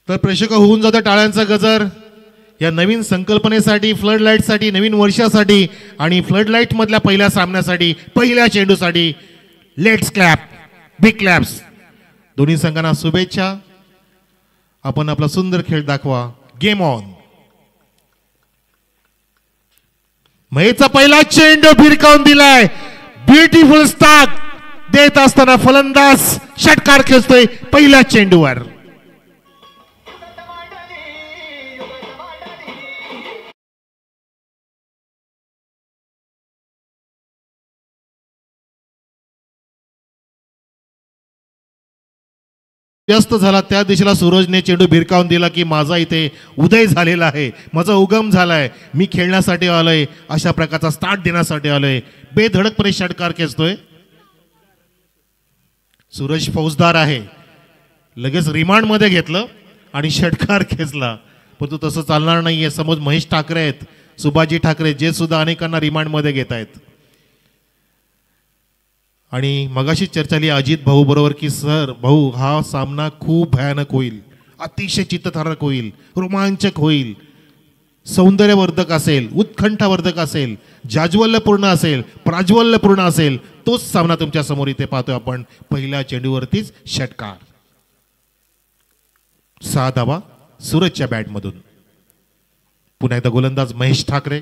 तर प्रेक्षक होऊन जातं टाळ्यांचा गजर या नवीन संकल्पनेसाठी, फ्लड लाईटसाठी, नवीन वर्षासाठी आणि फ्लड लाईट मधल्या पहिल्या सामन्यासाठी, पहिल्या चेंडूसाठी. Let's clap, big claps. दोन्ही संघांना शुभेच्छा. आपण आपला सुंदर खेळ दाखवा. Game on. महेशचा पहिला चेंडू भिरकावून दिलाय. ब्युटिफुल स्टार्ट देत असताना फलंदाज षटकार खेचतोय पहिल्या चेंडूवर. व्यस्त झाला त्या दिशेला सूरजने चेंडू भिरकावून दिला की माझा इथे उदय झालेला आहे, माझा उगम झालाय, मी खेळण्यासाठी आलोय, अशा प्रकारचा स्टार्ट देण्यासाठी आलोय. बेधडकपणे षटकार खेचतोय. सूरज फौजदार आहे. लगेच रिमांड मध्ये घेतलं आणि षटकार खेचला. पण तो तसं चालणार नाहीये. समोर महेश ठाकरे आहेत, सुभाजी ठाकरे, जे सुद्धा अनेकांना रिमांड मध्ये घेत आहेत. आणि मगाशी चर्चा झाली अजित भाऊ बरोबर की सर भाऊ हा सामना खूप भयानक होईल, अतिशय चित्तथरारक होईल, रोमांचक होईल, सौंदर्यवर्धक असेल, उत्कंठावर्धक असेल, जाज्वल्यपूर्ण असेल, प्राज्वल्यपूर्ण असेल. तोच सामना तुमच्या समोर इथे पाहतोय आपण. पहिल्या चेंडूवरतीच षटकार. 6 धावा सूरजच्या बॅटमधून. पुन्हा एकदा गोलंदाज महेश ठाकरे.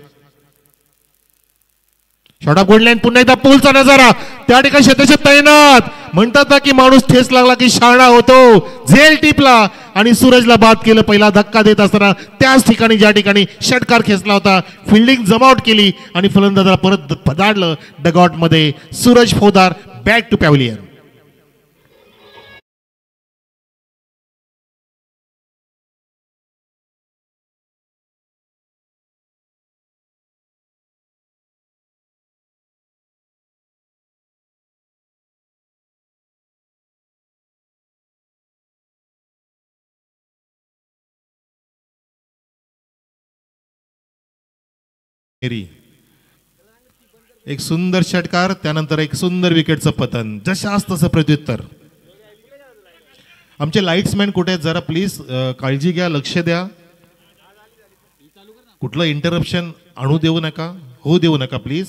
शॉर्ट गोल्डलाईन. पुन्हा एकदा पोलचा नजारा. त्या ठिकाणी क्षेत्ररक्षक तैनात. म्हणतात ना की माणूस ठेस लागला की शाळा होतो. झेल टिपला आणि सूरजला बाद केलं. पहिला धक्का देत असताना त्याच ठिकाणी ज्या ठिकाणी षटकार खेचला होता, फिल्डिंग जमावट केली आणि फलंदाजाला परत पदाडलं डगआउट मध्ये. सूरज फौजदार बॅक टू पॅव्हलियन. एक सुंदर षटकार, त्यानंतर एक सुंदर विकेटचं पतन. जशास तसं प्रत्युत्तर. आमचे लाईट्समॅन कुठे आहेत जरा प्लीज काळजी घ्या, लक्ष द्या. कुठलं इंटरप्शन आणू देऊ नका, होऊ देऊ नका प्लीज.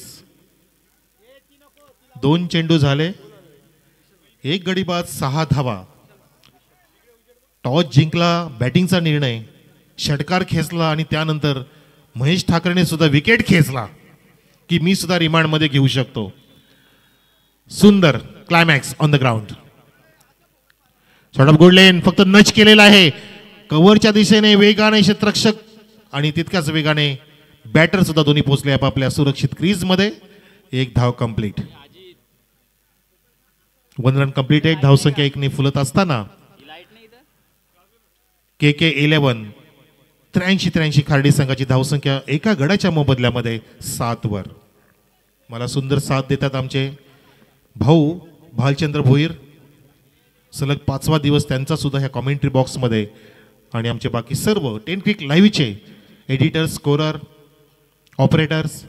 2 चेंडू झाले, 1 गडी बाद, 6 धावा. टॉस जिंकला, बॅटिंगचा निर्णय, षटकार खेचला आणि त्यानंतर महेश ठाकरेने सुद्धा विकेट खेचला की मी सुद्धा रिमांड मध्ये घेऊ शकतो. सुंदर climax on the ground. Short of gold line फक्त नच केलेला आहे. कव्हरच्या दिशेने वेगाने क्षेत्ररक्षक आणि तितक्याच वेगाने बॅटर सुद्धा दोन्ही पोहोचले आपापल्या सुरक्षित क्रीज मध्ये. 1 धाव कंप्लीट. 1 run complete. 1 धावसंख्या 1 ने फुलत असताना KK 11 83 खार्डी संघाची धावसंख्या एका गडाच्या मोबदल्यामध्ये 7 वर. मला सुंदर साथ देतात आमचे भाऊ भालचंद्र भोईर. सलग 5वा दिवस त्यांचा सुद्धा ह्या कॉमेंट्री बॉक्समध्ये. आणि आमचे बाकी सर्व 10 क्रिक लाईव्हचे एडिटर्स, स्कोरर, ऑपरेटर्स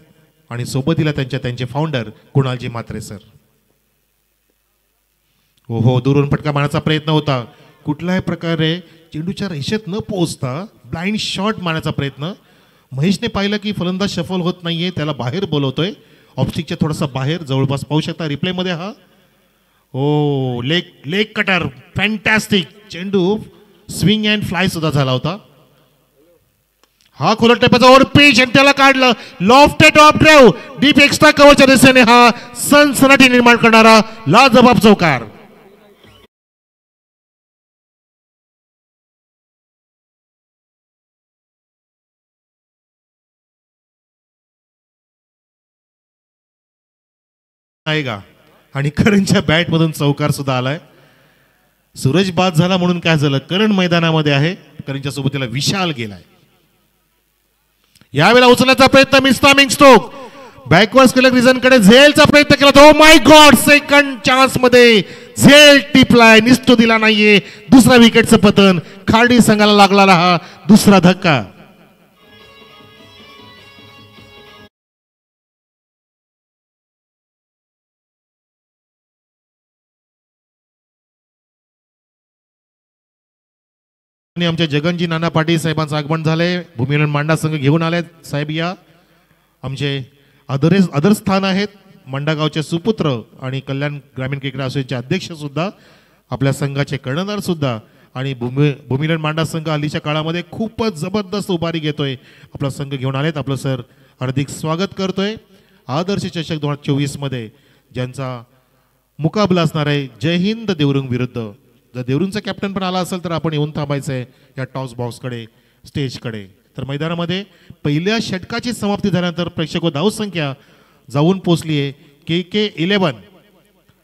आणि सोबतीला त्यांचे फाउंडर कुणालजी म्हात्रे सर. हो, दुरून फटका मारण्याचा प्रयत्न होता. कुठल्याही प्रकारे चेंडूच्या रेषेत न पोहोचता ब्लाइंड शॉट मारण्याचा प्रयत्न. महेशने पाहिलं की फलंदाज शफल होत नाहीये, त्याला बाहेर बोलवतोय. ऑफस्टिकच्या थोडासा बाहेर, जवळपास पाहू शकता रिप्ले मध्ये. हा ओ लेग कटर, फॅन्टॅस्टिक. चेंडू स्विंग अँड फ्लाय सुद्धा झाला होता. हा खोलट टप्प्याचा ओव्हर पिच आणि त्याला काढलं. Lofted off drive deep extra कव्हरच्या दिशेने हा सनसनाटी निर्माण करणारा लाजबाब चौकार. आणि करणच्या बॅट मधून चौकार सुद्धा आलाय. सूरज बाद झाला म्हणून काय झालं, करण मैदानामध्ये आहे, करणच्या सोबत त्याला विशाल गेलाय. यावेळेला उचलण्याचा प्रयत्न मिस्टामिंग स्टोक बॅकवर्ड केलं रिझन कडे झेलचा प्रयत्न केला. ओ माय गॉड, सेकंड चान्स मध्ये झेल टिपलाय, निष्ठू दिला नाहीये. दुसरा विकेटचं पतन. खार्डी संघाला लागलेला हा दुसरा धक्का. आणि आमचे जगनजी नाना पाटील साहेबांचं आगमन झालंय. भूमिहीन मांडा संघ घेऊन आले साहेब. या आमचे आदर स्थान आहेत मांडा गावचे सुपुत्र आणि कल्याण ग्रामीण क्रिकेट असोसिएशनचे अध्यक्ष सुद्धा, आपल्या संघाचे कर्णधार सुद्धा. आणि भूमिहीन मांडा संघ हल्लीच्या काळामध्ये खूपच जबरदस्त उभारी घेतोय. आपला संघ घेऊन आलेत. आपलं सर हार्दिक स्वागत करतोय. आदर्श चषक 2024 मध्ये ज्यांचा मुकाबला असणार आहे जय हिंद देवरुंग विरुद्ध. जर देवरुंगचा कॅप्टन पण आला असेल तर आपण येऊन थांबायचं आहे या टॉस बॉक्सकडे, स्टेजकडे. तर मैदानामध्ये पहिल्या षटकाची समाप्ती झाल्यानंतर प्रेक्षक धावसंख्या जाऊन पोहोचली आहे KK11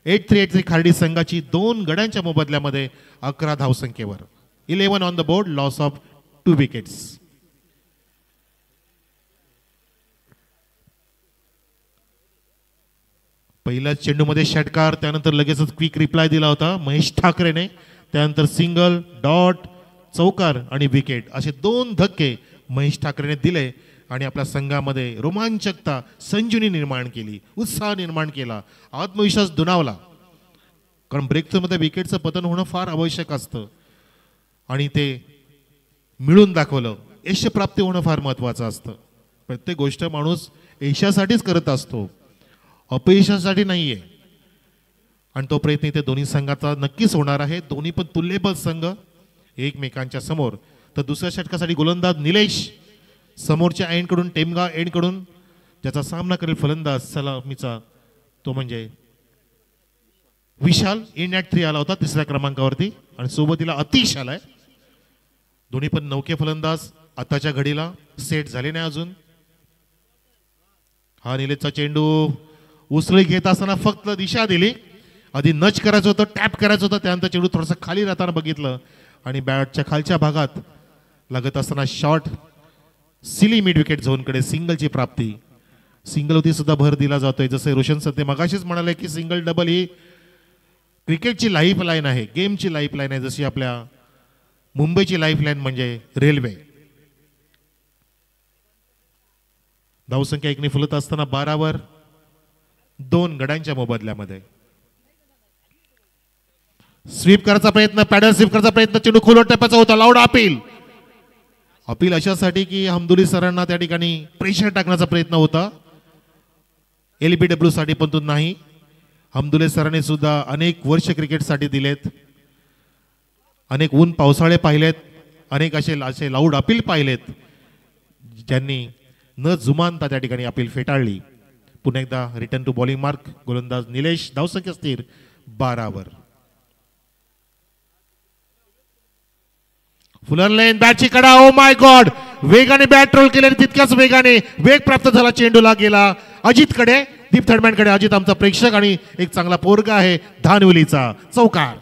8383 खार्डी संघाची 2 गड्यांच्या मोबदल्यामध्ये 11 धावसंख्येवर. 11 on the board, loss of 2 wickets. पहिल्याच चेंडूमध्ये षटकार, त्यानंतर लगेचच क्विक रिप्लाय दिला होता महेश ठाकरेने. त्यानंतर सिंगल, डॉट, चौकार आणि विकेट असे 2 धक्के महेश ठाकरेने दिले आणि आपल्या संघामध्ये रोमांचकता, संजीवनी निर्माण केली, उत्साह निर्माण केला, आत्मविश्वास दुणावला. कारण ब्रेक थ्रूमध्ये विकेटचं पतन होणं फार आवश्यक असतं आणि ते मिळून दाखवलं. यश प्राप्ती होणं फार महत्त्वाचं असतं. प्रत्येक गोष्ट माणूस यशासाठीच करत असतो, अपयशासाठी नाहीये. आणि तो प्रयत्न इथे दोन्ही संघाचा नक्कीच होणार आहे. दोन्ही पण तुल्यबळ संघ एकमेकांच्या समोर. तर दुसऱ्या षटकासाठी गोलंदाज निलेश, समोरच्या एंडकडून टेमगा एंडकडून ज्याचा सामना करेल फलंदाज सलामीचा तो म्हणजे विशाल. इन ॲट 3 आला होता तिसऱ्या क्रमांकावरती आणि सोबतीला अतिश आलाय. दोन्ही पण नौके फलंदाज आताच्या घडीला सेट झाले नाही अजून. हा निलेशचा चेंडू उसळी घेत असताना फक्त दिशा दिली. आधी नच करायचं होतं, टॅप करायचं होतं, त्यानंतर चेंडू थोडंसं खाली राहताना बघितलं आणि बॅटच्या खालच्या भागात लागत असताना शॉर्ट सिली मिड विकेट झोनकडे सिंगलची प्राप्ती. सिंगलवरती सुद्धा भर दिला जातोय. जसे रोशन सत्ते मगाशीच म्हणाले की सिंगल डबल ही क्रिकेटची लाईफ लाईन आहे, गेमची लाईफ लाईन आहे. जशी आपल्या मुंबईची लाईफ लाईन म्हणजे रेल्वे. धावसंख्या 1 ने फुलत असताना 12 2 गड्यांच्या मोबदल्यामध्ये. स्वीप करायचा प्रयत्न, पॅडल स्वीप करायचा प्रयत्न, चेंडू खोलवर टप्प्याचा होता. Loud appeal. अपील अशासाठी की हमदुली सरांना त्या ठिकाणी प्रेशर टाकण्याचा प्रयत्न होता. LBW साठी पण तो नाही. हमदुले सरांनी सुद्धा अनेक वर्ष क्रिकेटसाठी दिलेत, अनेक ऊन पावसाळे पाहिलेत, अनेक असे लाऊड अपील पाहिलेत ज्यांनी न जुमानता त्या ठिकाणी अपील फेटाळली. पुन्हा एकदा रिटर्न टू बॉलिंग मार्क गोलंदाज निलेश. धावसंख्या स्थिर 12 फुलर लेन बॅटची कडा. ओ माय गॉड, वेगाने बॅट रोल केल्याने तितक्याच वेगाने वेग प्राप्त झाला. चेंडूला गेला अजित कडे, दीप थर्डमॅन कडे. अजित आमचा प्रेक्षक आणि एक चांगला पोरगा आहे धानविलीचा. चौकार.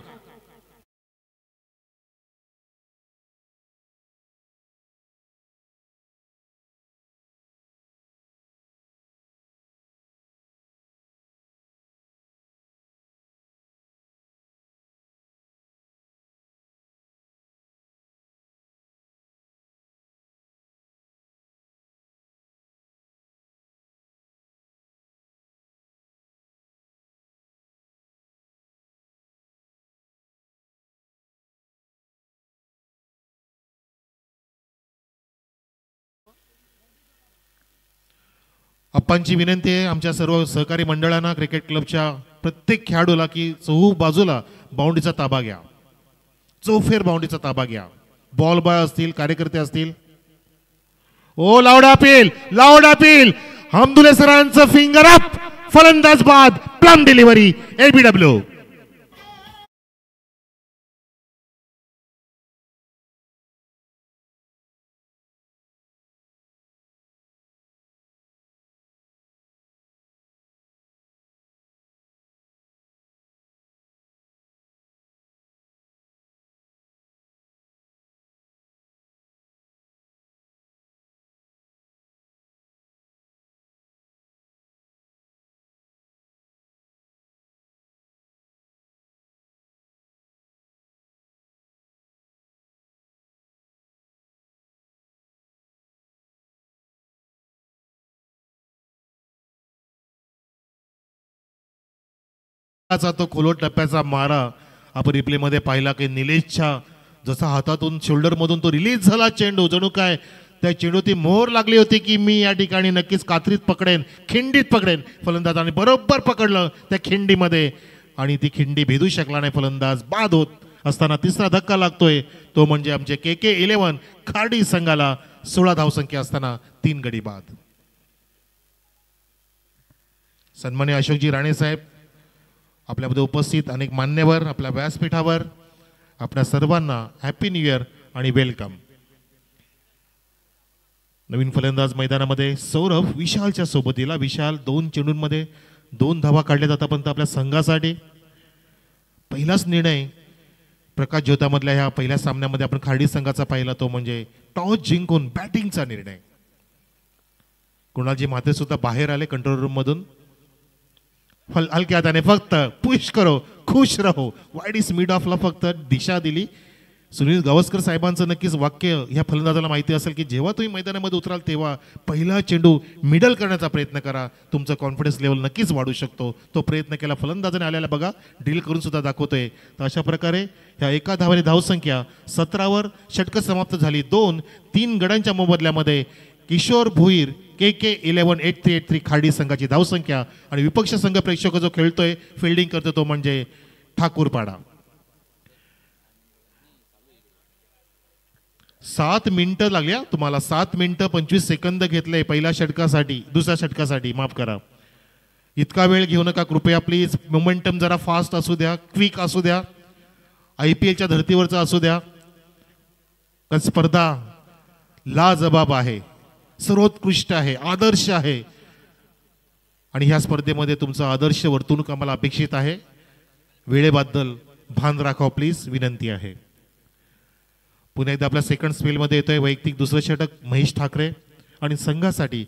अप्पांची विनंती आहे आमच्या सर्व सहकारी मंडळांना, क्रिकेट क्लबच्या प्रत्येक खेळाडूला की चहू बाजूला बाउंड्रीचा ताबा घ्या, चौफेर बाउंड्रीचा ताबा घ्या. बॉल बॉय असतील, कार्यकर्ते असतील. ओ loud appeal, loud appeal. Hamdule सरांचं फिंगर अप, फलंदाज बाद, प्लम डिलिव्हरी. LBW. तो खोलवट टप्प्याचा मारा आपण रिप्ले मध्ये पाहिला की निलेशच्या जसा हातातून शोल्डरमधून तो रिलीज झाला चेंडू, जणू काय त्या चेंडू ती मोहर लागली होती की मी या ठिकाणी नक्कीच कात्रीत पकडेन, खिंडीत पकडेन फलंदाजाने बरोबर पकडलं त्या खिंडीमध्ये आणि ती खिंडी भेदू शकला नाही फलंदाज. बाद होत असताना तिसरा धक्का लागतोय तो म्हणजे आमचे KK11 खार्डी संघाला 16 धावसंख्या असताना 3 गडी बाद. सन्मान्य अशोकजी राणे साहेब, आपल्यामध्ये उपस्थित अनेक मान्यवर, आपल्या व्यासपीठावर आपल्या सर्वांना हॅपी न्यू इयर आणि वेलकम. नवीन फलंदाज मैदानामध्ये सौरभ विशालच्या सोबतीला. विशाल 2 चेंडूंमध्ये 2 धावा काढल्या जातापर्यंत आपल्या संघासाठी पहिलाच निर्णय प्रकाश ज्योतामधल्या ह्या पहिल्या सामन्यामध्ये आपण खार्डी संघाचा पाहिला तो म्हणजे टॉस जिंकून बॅटिंगचा निर्णय. कुणालजी म्हात्रे सुद्धा बाहेर आले कंट्रोल रूम मधून. हलक्या हाताने फक्त पुश करो खुश रहो वाईड इज मिड ऑफला फक्त दिशा दिली. सुनील गावस्कर साहेबांचं नक्कीच वाक्य ह्या फलंदाजाला माहिती असेल की जेव्हा तुम्ही मैदानामध्ये उतराल तेव्हा पहिला चेंडू मिडल करण्याचा प्रयत्न करा, तुमचा कॉन्फिडन्स लेवल नक्कीच वाढू शकतो. तो प्रयत्न केला फलंदाजाने आल्याला बघा, डील करून सुद्धा दाखवतोय. तर अशा प्रकारे ह्या एका धावाने धावसंख्या 17वर षटकं समाप्त झाली. 2-3 गडांच्या मोबदल्यामध्ये किशोर भोईर KK11 8383 खार्डी संघाची धावसंख्या आणि विपक्ष संघ प्रेक्षक जो खेळतोय फिल्डिंग करतो तो म्हणजे ठाकूरपाडा. 7 मिनिटं लागल्या तुम्हाला, 7 मिनिटं 25 सेकंद घेतले पहिल्या षटकासाठी, दुसऱ्या षटकासाठी माफ करा. इतका वेळ घेऊ नका कृपया प्लीज. मोमेंटम जरा फास्ट असू द्या, क्विक असू द्या, IPLच्या धर्तीवरचा असू द्या. स्पर्धा लाजबाब आहे, सर्वोत्कृष्ट आहे, आदर्श आहे आणि ह्या स्पर्धेमध्ये तुमचा आदर्श वर्तणूक आम्हाला अपेक्षित आहे. वेळेबद्दल भान राखाव प्लीज, विनंती आहे. पुन्हा एकदा आपल्या सेकंड स्पेलमध्ये येतोय वैयक्तिक दुसरं षटक महेश ठाकरे आणि संघासाठी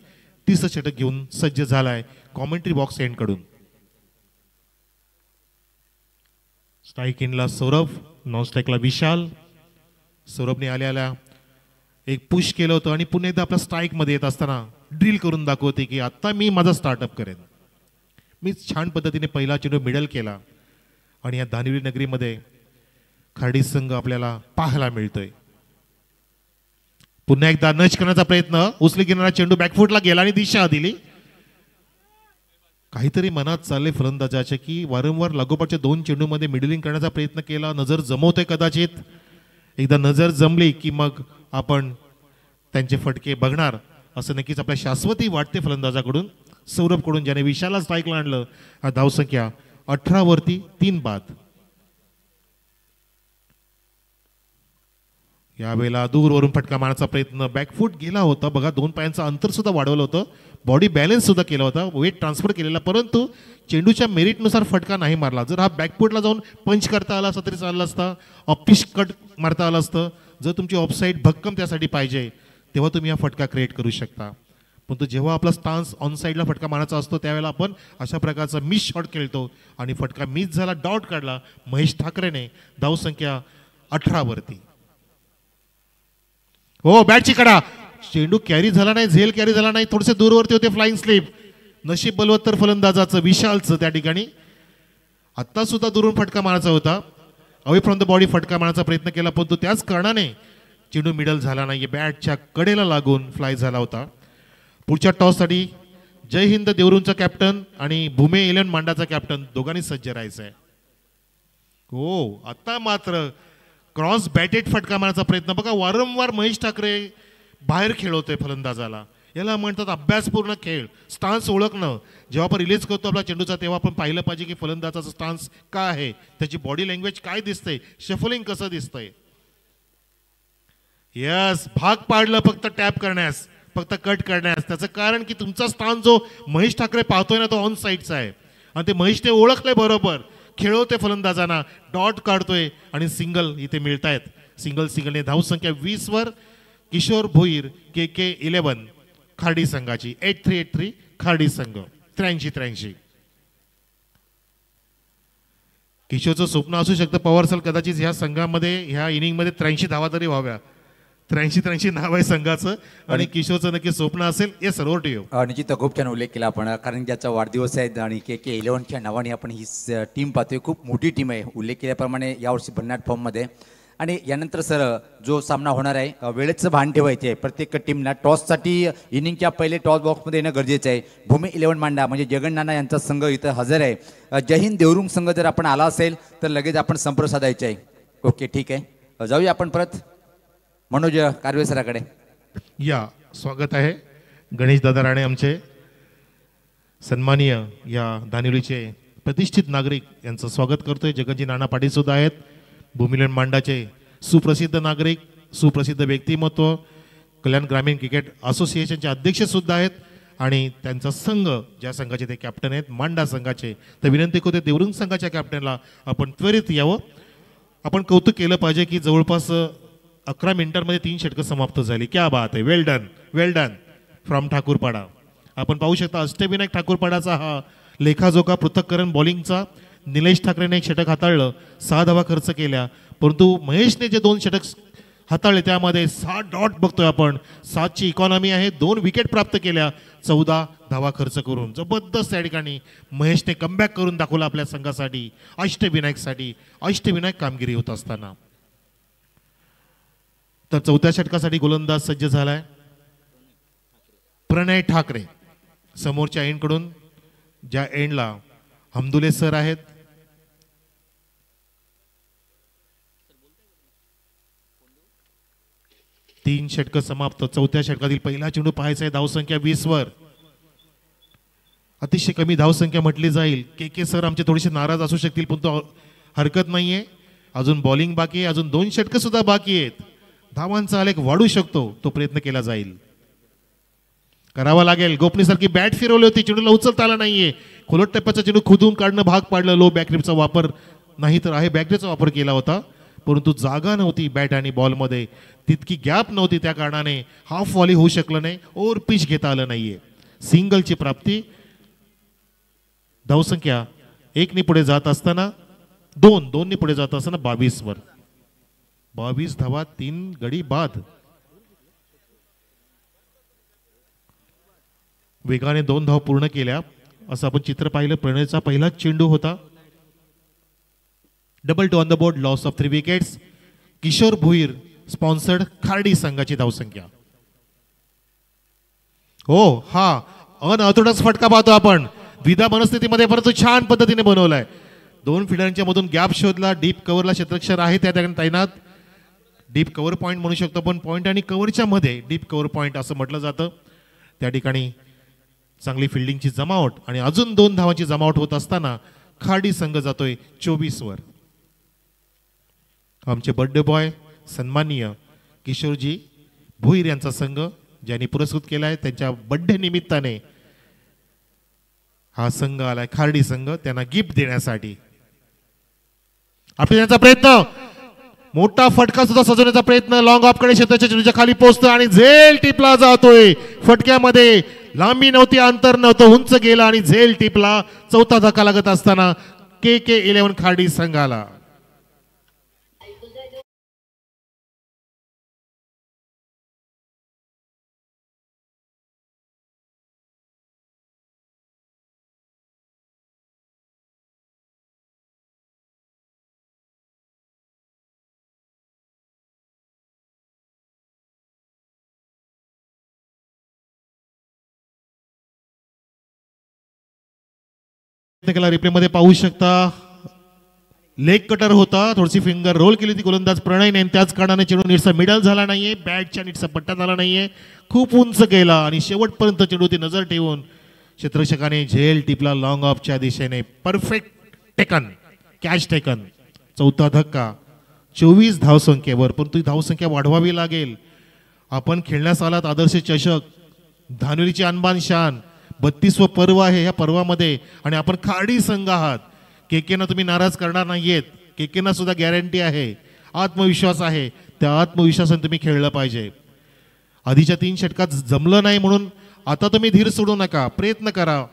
तिसरं षटक घेऊन सज्ज झालाय कॉमेंट्री बॉक्स एंड कडून. स्ट्राईक इनला सौरभ, नॉन स्ट्राईकला विशाल. सौरभने आल्या एक पुश केलं होतं आणि पुन्हा एकदा आपल्या स्ट्राईक मध्ये येत असताना ड्रिल करून दाखवते की आता मी माझा स्टार्टअप करेन. मी छान पद्धतीने पहिला चेंडू मिडल केला आणि या दानिवली नगरीमध्ये खार्डी संघ आपल्याला पाहायला मिळतोय. पुन्हा एकदा नच करण्याचा प्रयत्न, उचली घेणारा चेंडू बॅकफुटला गेला आणि दिशा दिली. काहीतरी मनात चालले फलंदाजाचे की वारंवार लागोपाठच्या 2 चेंडूमध्ये मिडलिंग करण्याचा प्रयत्न केला, नजर जमवतोय कदाचित. एकदा नजर जमली की मग आपण त्यांचे फटके बघणार असं नक्कीच आपल्या शाश्वती वाटते फलंदाजाकडून. सौरभकडून ज्याने विशाला स्ट्राईकला आणलं. धावसंख्या 18 वरती 3 बाद. यावेळेला दूरवरून फटका मारण्याचा प्रयत्न, बॅकफूट गेला होता बघा, 2 पायांचं अंतर सुद्धा वाढवलं होतं, बॉडी बॅलन्स सुद्धा केला होता, वेट ट्रान्सफर केलेला, परंतु चेंडूच्या मेरिटनुसार फटका नाही मारला. जर हा बॅकफूटला जाऊन पंच करता आला असता तरी चाललं असता, ऑफिश कट मारता आलं असतं. जर तुमची ऑफसाईड भक्कम त्यासाठी पाहिजे तेव्हा तुम्ही हा फटका क्रिएट करू शकता. परंतु जेव्हा आपला स्टान्स ऑन साईडला फटका मारायचा असतो त्यावेळेला आपण अशा प्रकारचा मिस शॉट खेळतो आणि फटका मिस झाला, डॉट काढला महेश ठाकरेने. धावसंख्या 18 वरती. हो बॅटची कडा, चेंडू कॅरी झाला नाही, झेल कॅरी झाला नाही, थोडेसे दूरवरती होते, फ्लाइंग स्लिप. नशीब बलवत्तर फलंदाजाचं विशालचं त्या ठिकाणी. आत्ता सुद्धा दुरून फटका मारायचा होता, अवे फ्रॉम द बॉडी फटका मारण्याचा प्रयत्न केला परंतु त्याच कारणाने चेंडू मिडल झाला नाही, बॅटच्या कडेला लागून फ्लाय झाला होता. पुढच्या टॉससाठी जय हिंद देवरूंचा कॅप्टन आणि भूमे 11 मांडाचा कॅप्टन दोघांनी सज्ज राहायचं आहे. हो आता मात्र क्रॉस बॅटेड फटका मारण्याचा प्रयत्न बघा, वारंवार महेश ठाकरे बाहेर खेळवतोय फलंदाजाला. याला म्हणतात अभ्यासपूर्ण खेळ, स्टान्स ओळखणं. जेव्हा आपण रिलीज करतो आपला चेंडूचा तेव्हा आपण पाहिलं पाहिजे की फलंदाजाचा स्टान्स काय आहे, त्याची बॉडी लँग्वेज काय दिसतंय, शफलिंग कसं दिसतंय. यस, भाग पाडलं फक्त टॅप करण्यास, फक्त कट करण्यास. त्याचं कारण की तुमचा स्थान जो महेश ठाकरे पाहतोय ना तो ऑन साईडचा आहे आणि ते महेशने ओळखलंय बरोबर, खेळवतोय फलंदाजांना, डॉट काढतोय आणि सिंगल इथे मिळतायत. सिंगलने धावसंख्या 20 वर किशोर भोईर KK11 खार्डी संघाची. 8383 खार्डी संघ 83-83. किशोरचं स्वप्न असू शकतं पवार सर कदाचित ह्या संघामध्ये ह्या इनिंगमध्ये 83 धावा तरी व्हाव्या. 83 नाव आहे संघाचं आणि किशोरचं नक्की स्वप्न असेल. हे सर्व टीम निश्चित खूप छान उल्लेख केला आपण, कारण ज्याचा वाढदिवस आहे आणि KK11च्या नावाने आपण ही टीम पाहतोय. खूप मोठी टीम आहे, उल्लेख केल्याप्रमाणे यावर्षी भन्नाट फॉर्ममध्ये. आणि यानंतर सर जो सामना होणार आहे वेळेचं भान ठेवायचे आहे प्रत्येक टीमला. टॉससाठी इनिंगच्या पहिले टॉस बॉक्समध्ये येणं गरजेचं आहे. भूमी 11 मांडा म्हणजे जगन नाना यांचा संघ इथं हजर आहे. जय हिंद देवरुंग संघ जर आपण आला असेल तर लगेच आपण संपर्क साधायचा आहे. ओके ठीक आहे, जाऊया आपण परत मनोज कारवे सराकडे. या स्वागत आहे गणेश दादा राणे आमचे सन्माननीय या दानिवलीचे प्रतिष्ठित नागरिक यांचं स्वागत करतोय. जगनजी नाना पाटील सुद्धा आहेत, भूमिलन मांडाचे सुप्रसिद्ध नागरिक, सुप्रसिद्ध व्यक्तिमत्व, कल्याण ग्रामीण क्रिकेट असोसिएशनचे अध्यक्ष सुद्धा आहेत आणि त्यांचा संघ ज्या संघाचे ते कॅप्टन आहेत मांडा संघाचे. तर विनंती करते देवरुंग संघाच्या कॅप्टनला आपण त्वरित यावं. आपण कौतुक केलं पाहिजे की जवळपास 11 मिनिटांमध्ये 3 षटकं समाप्त झाली. क्या बात आहे, वेल done, well done from Thakurpada. आपण पाहू शकता अष्टविनायक ठाकूरपाडाचा हा लेखाजोखा पृथक्करण बॉलिंगचा. निलेश ठाकरेने 1 षटक हाताळलं, 6 धावा खर्च केल्या, परंतु महेशने जे 2 षटक हाताळले त्यामध्ये 6 डॉट बघतोय आपण. 7ची इकॉनॉमी आहे, 2 विकेट प्राप्त केल्या 14 धावा खर्च करून. जबरदस्त त्या ठिकाणी महेशने कमबॅक करून दाखवला आपल्या संघासाठी, अष्टविनायकसाठी. अष्टविनायक कामगिरी होत असताना तर 4थ्या षटकासाठी गोलंदाज सज्ज झालाय प्रणय ठाकरे. समोरच्या एंडकडून ज्या एंडला हमदुले सर आहेत, तीन षटक समाप्त. 4थ्या षटकातील पहिला चेंडू पाहायचा आहे धावसंख्या 20 वर. अतिशय कमी धावसंख्या म्हटली जाईल. के सर आमचे थोडेसे नाराज असू शकतील, पण तो हरकत नाहीये. अजून बॉलिंग बाकी आहे, अजून 2 षटकं सुद्धा बाकी आहेत. धावांचा आलेख वाढू शकतो, तो प्रयत्न केला जाईल, करावा लागेल. गोपनीसारखी बॅट फिरवली होती, चेंडूला उचलता आला नाहीये. खोलट टप्प्याचा चेंडू खुदून काढणं भाग पाडलं. लो बॅकरिपचा वापर नाही तर आहे बॅकरिपचा वापर केला होता, परंतु जागा नव्हती बॅट आणि बॉलमध्ये, तितकी गॅप नव्हती, त्या कारणाने हाफ वॉली होऊ शकलं नाही, ओव्हर पिच घेता आलं नाहीये. सिंगलची प्राप्ती. धावसंख्या 1 ने पुढे जात असताना 2 ने पुढे जात असताना 22 वर. 22 धावा, 3 गडी बाद. वेगाने 2 धाव पूर्ण केल्या असं आपण चित्र पाहिलं. प्रणयचा पहिला चेंडू होता. Double two on the board, loss of 3 wickets. Kishor Bhuir sponsored Khardi संघाची धावसंख्या. हो, हा अनऑर्थोडॉक्स फटका पाहतो आपण द्विधा मनस्थितीमध्ये, परंतु छान पद्धतीने बनवलाय. 2 फिल्डरच्या मधून गॅप शोधला. डीप कव्हरला क्षेत्ररक्षक आहे त्या ठिकाणी तैनात. डीप कव्हर पॉईंट म्हणू शकतो, पण पॉईंट आणि कव्हरच्या मध्ये डीप कव्हर पॉईंट असं म्हटलं जातं. त्या ठिकाणी चांगली फिल्डिंगची जमावट आणि अजून 2 धावांची जमावट होत असताना खार्डी संघ जातोय 24 वर. आमचे बर्थडे बॉय सन्माननीय किशोरजी भुईर यांचा संघ ज्यांनी पुरस्कृत केलाय, त्यांच्या बर्थडे निमित्ताने हा संघ आलाय खार्डी संघ, त्यांना गिफ्ट देण्यासाठी. आपल्या प्रयत्न, मोठा फटका सुद्धा सजवण्याचा प्रयत्न. लॉंग ऑफ कडे क्षेत्राच्या चेंडूच्या खाली पोहोचतो आणि झेल टिपला जातोय. फटक्यामध्ये लांबी नव्हती, अंतर नव्हतं, उंच गेला आणि झेल टिपला. 4था धक्का लागत असताना के 11 खार्डी संघाला. रिप्ले मध्ये पाहू शकता लेग कटर होता, थोडीशी फिंगर रोल केली होती गोलंदाज प्रणयने, त्याच कारणाने चेंडू नीटसा मिडल झाला नाहीये, बॅटच्या नीटसा पट्टा झाला नाहीये, खूप उंच गेला आणि शेवटपर्यंत चेंडूची नजर ठेवून क्षेत्ररक्षकाने झेल टिपला लॉंग ऑफच्या दिशेने. Perfect taken, catch taken. 4था धक्का 24 धावसंख्येवर, परंतु धावसंख्या वाढवावी लागेल. आपण खेळण्यास आलात आदर्श चषक, धानोलीची अनबान शान, 32व पर्व आहे ह्या पर्वामध्ये आणि आपण खार्डी संघ आहात. केकेना तुम्ही नाराज करणार नाहीयेत, केकेना सुद्धा गॅरंटी आहे, आत्मविश्वास आहे, त्या आत्मविश्वासाने तुम्ही खेळलं पाहिजे. आधीच्या 3 षटकात जमलं नाही म्हणून आता तुम्ही धीर सोडू नका, प्रयत्न करा.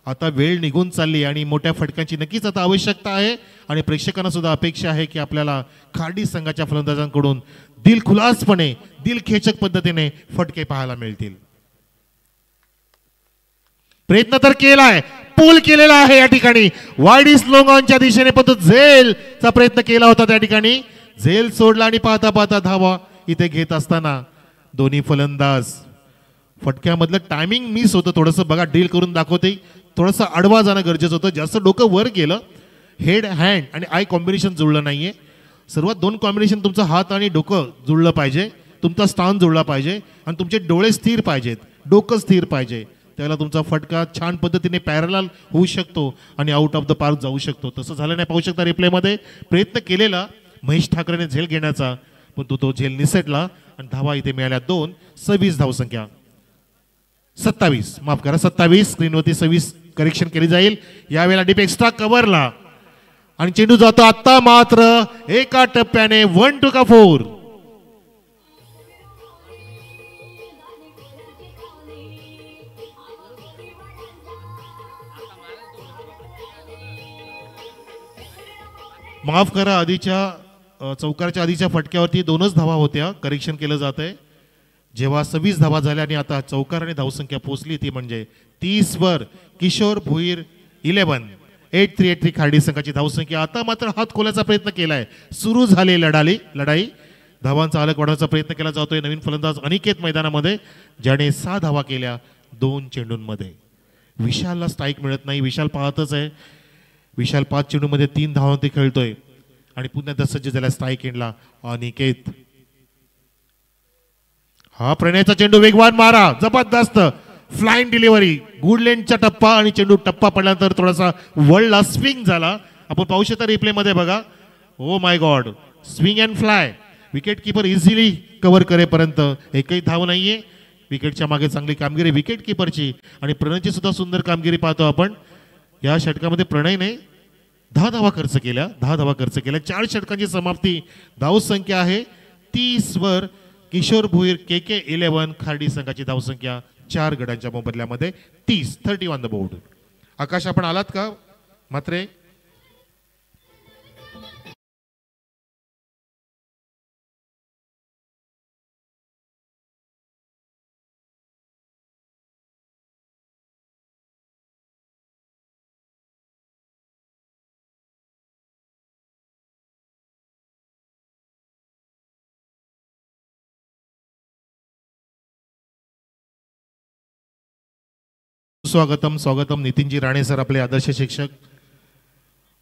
आता वेळ निघून चालली आणि मोठ्या फटक्यांची नक्कीच आता आवश्यकता आहे आणि प्रेक्षकांना सुद्धा अपेक्षा आहे की आपल्याला खार्डी संघाच्या फलंदाजांकडून दिलखुलासपणे, दिलखेचक पद्धतीने फटके पाहायला मिळतील. प्रयत्न तर केलाय, पूल केलेला आहे या ठिकाणी वाईड लॉंग ऑनच्या दिशेने, पण तो झेलचा प्रयत्न केला होता त्या ठिकाणी. झेल सोडला आणि पाहता पाहता धावा इथे घेत असताना दोन्ही फलंदाज फटक्यामधलं टायमिंग मिस होतं थोडंसं बघा, डील करून दाखवते. थोडंसं आडवा जाणं गरजेचं होतं, जास्त डोकं वर गेलं. हेड हँड आणि आय कॉम्बिनेशन जुळलं नाहीये. सर्वात दोन कॉम्बिनेशन तुमचं हात आणि डोकं जुळलं पाहिजे, तुमचा स्थान जुळला पाहिजे आणि तुमचे डोळे स्थिर पाहिजेत, डोकं स्थिर पाहिजे. त्याला तुमचा फटका छान पद्धतीने पॅरलल होऊ शकतो आणि आउट ऑफ द पार्क जाऊ शकतो. तसं झालं नाही, पाहू शकता रिप्लेमध्ये. प्रयत्न केलेला महेश ठाकरेने झेल घेण्याचा, पण तो झेल निसटला आणि धावा इथे मिळाल्या 2. 26 धावसंख्या. 27 माफ करा, 27 स्क्रीनवरती 26 करेक्शन केली जाईल. यावेळेला डीप एक्स्ट्रा कव्हरला आणि चेंडू जातो आता मात्र एका टप्प्याने 1 to 4. माफ करा, आधीच्या चौकाराच्या आधीच्या फटक्यावरती 2च धावा होत्या. करेक्शन केलं जात आहे. जेव्हा 26 धावा झाल्या आणि आता चौकार आणि धावसंख्या पोहोचली ती म्हणजे 30 वर किशोर भुईर 11. 8383 खार्डी संघाची धावसंख्या. आता मात्र हात खोलायचा प्रयत्न केलाय. सुरू झाली लढाई. धावांचा आलक वाढवण्याचा प्रयत्न केला जातोय. नवीन फलंदाज अनिकेत मैदानामध्ये, ज्याने 6 धावा केल्या 2 चेंडूंमध्ये. विशालला स्ट्राईक मिळत नाही. विशाल पाहतच आहे. विशाल 5 चेंडूमध्ये 3 धावांती खेळतोय आणि पुन्हा सज्ज झाला स्ट्राईक एंडला अनिकेत. हा प्रणयचा चेंडू वेगवान मारा, जबरदस्त फ्लाइंग डिलिव्हरी, गुडलेंडचा टप्पा आणि चेंडू टप्पा पडल्यानंतर थोडासा वळला, स्विंग झाला. आपण पाहू शकता रिप्ले मध्ये बघा. ओ my God, swing and fly. Wicket keeper easily cover करेपर्यंत एकही धाव नाहीये. विकेटच्या मागे चांगली कामगिरी विकेट किपरची आणि प्रणयची सुद्धा सुंदर कामगिरी पाहतो आपण. या षटकामध्ये प्रणयने 10 धावा खर्च केल्या. 4 षटकांची समाप्ती. धावसंख्या आहे 30 वर. किशोर भुईर KK 11 खार्डी संघाची धावसंख्या 4 गडांच्या मोबदल्यामध्ये 30. 30 ऑन द बोर्ड. आकाश, आपण आलात का मात्रे? स्वागतम. नितीनजी राणे सर आपले आदर्श शिक्षक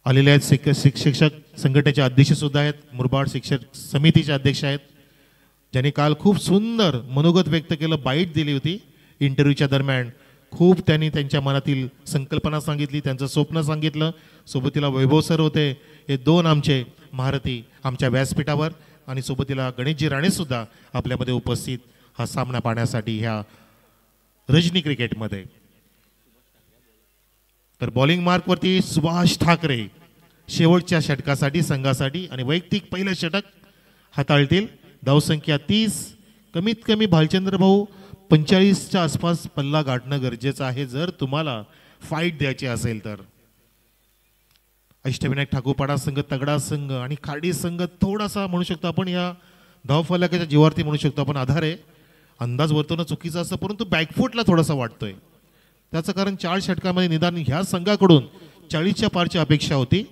आलेले आहेत. शिक्षक संघटनेचे अध्यक्ष सुद्धा आहेत. मुरबाड शिक्षक समितीचे अध्यक्ष आहेत, ज्यांनी काल खूप सुंदर मनोगत व्यक्त केलं, बाईट दिली होती इंटरव्ह्यूच्या दरम्यान. खूप त्यांनी त्यांच्या मनातील संकल्पना सांगितली, त्यांचं स्वप्न सांगितलं. सोबतीला वैभव सर होते. हे 2 आमचे महारथी आमच्या व्यासपीठावर आणि सोबतीला गणेशजी राणे सुद्धा आपल्यामध्ये उपस्थित हा सामना पाहण्यासाठी ह्या रजनी क्रिकेटमध्ये. तर बॉलिंग मार्कवरती सुभाष ठाकरे शेवटच्या षटकासाठी संघासाठी आणि वैयक्तिक पहिलं षटक हाताळतील. धावसंख्या 30. कमीत कमी भालचंद्र भाऊ 45च्या आसपास पल्ला गाठणं गरजेचं आहे जर तुम्हाला फाईट द्यायची असेल तर. अष्टविनायक ठाकूरपाडा संघ तगडा संघ आणि खार्डी संघ थोडासा म्हणू शकतो आपण या धावफलकाच्या जीवावरती म्हणू शकतो आपण आधार आहे. अंदाज वर्तवणं चुकीचं असतं, परंतु बॅकफुटला थोडासा वाटतोय. त्याचं कारण 4 षटकामध्ये निदान ह्या संघाकडून 40च्या पारची अपेक्षा होती,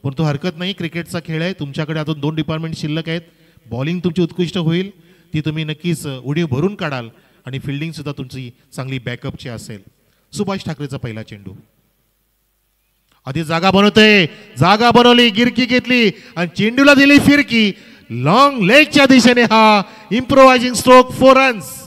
परंतु हरकत नाही. क्रिकेटचा खेळ आहे. तुमच्याकडे अजून 2 डिपार्टमेंट शिल्लक आहेत. बॉलिंग तुमची उत्कृष्ट होईल, ती तुम्ही नक्कीच उडी भरून काढाल आणि फिल्डिंग सुद्धा तुमची चांगली बॅकअपची असेल. सुभाष ठाकरेचा पहिला चेंडू. आधी जागा बनवतोय, जागा बनवली, गिरकी घेतली आणि चेंडूला दिली फिरकी. लॉंग लेगच्या दिशेने हा इम्प्रोवायझिंग स्ट्रोक 4 रन्स.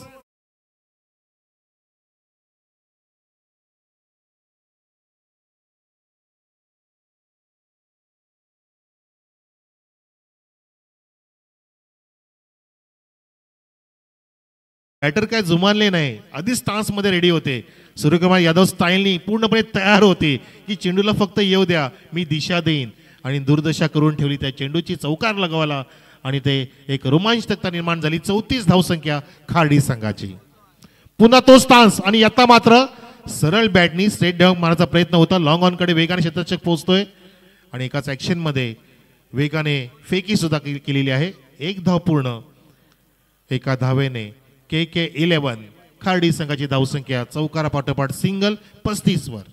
बॅटर काय जुमानले नाही, आधीच स्टान्स मध्ये रेडी होते. सूर्यकुमार यादव स्टाईलनी पूर्णपणे तयार होते की चेंडूला फक्त येऊ द्या, मी दिशा देईन, आणि दुर्दशा करून ठेवली त्या चेंडूची. चौकार लगवाला आणि ते एक रोमांचकता निर्माण झाली. 34 धावसंख्या खार्डी संघाची. पुन्हा तो स्टान्स आणि आता मात्र सरळ बॅटनी स्ट्रेट डाऊन मारण्याचा प्रयत्न होता. लॉंग ऑन कडे वेगाने क्षेत्ररक्षक पोहोचतोय आणि एकाच ऍक्शन मध्ये वेगाने फेकी सुद्धा केलेली आहे. 1 धाव पूर्ण. एका धावेने KK 11 खार्डी संघाची धावसंख्या चौकारा पाठोपाठ सिंगल 35 वर.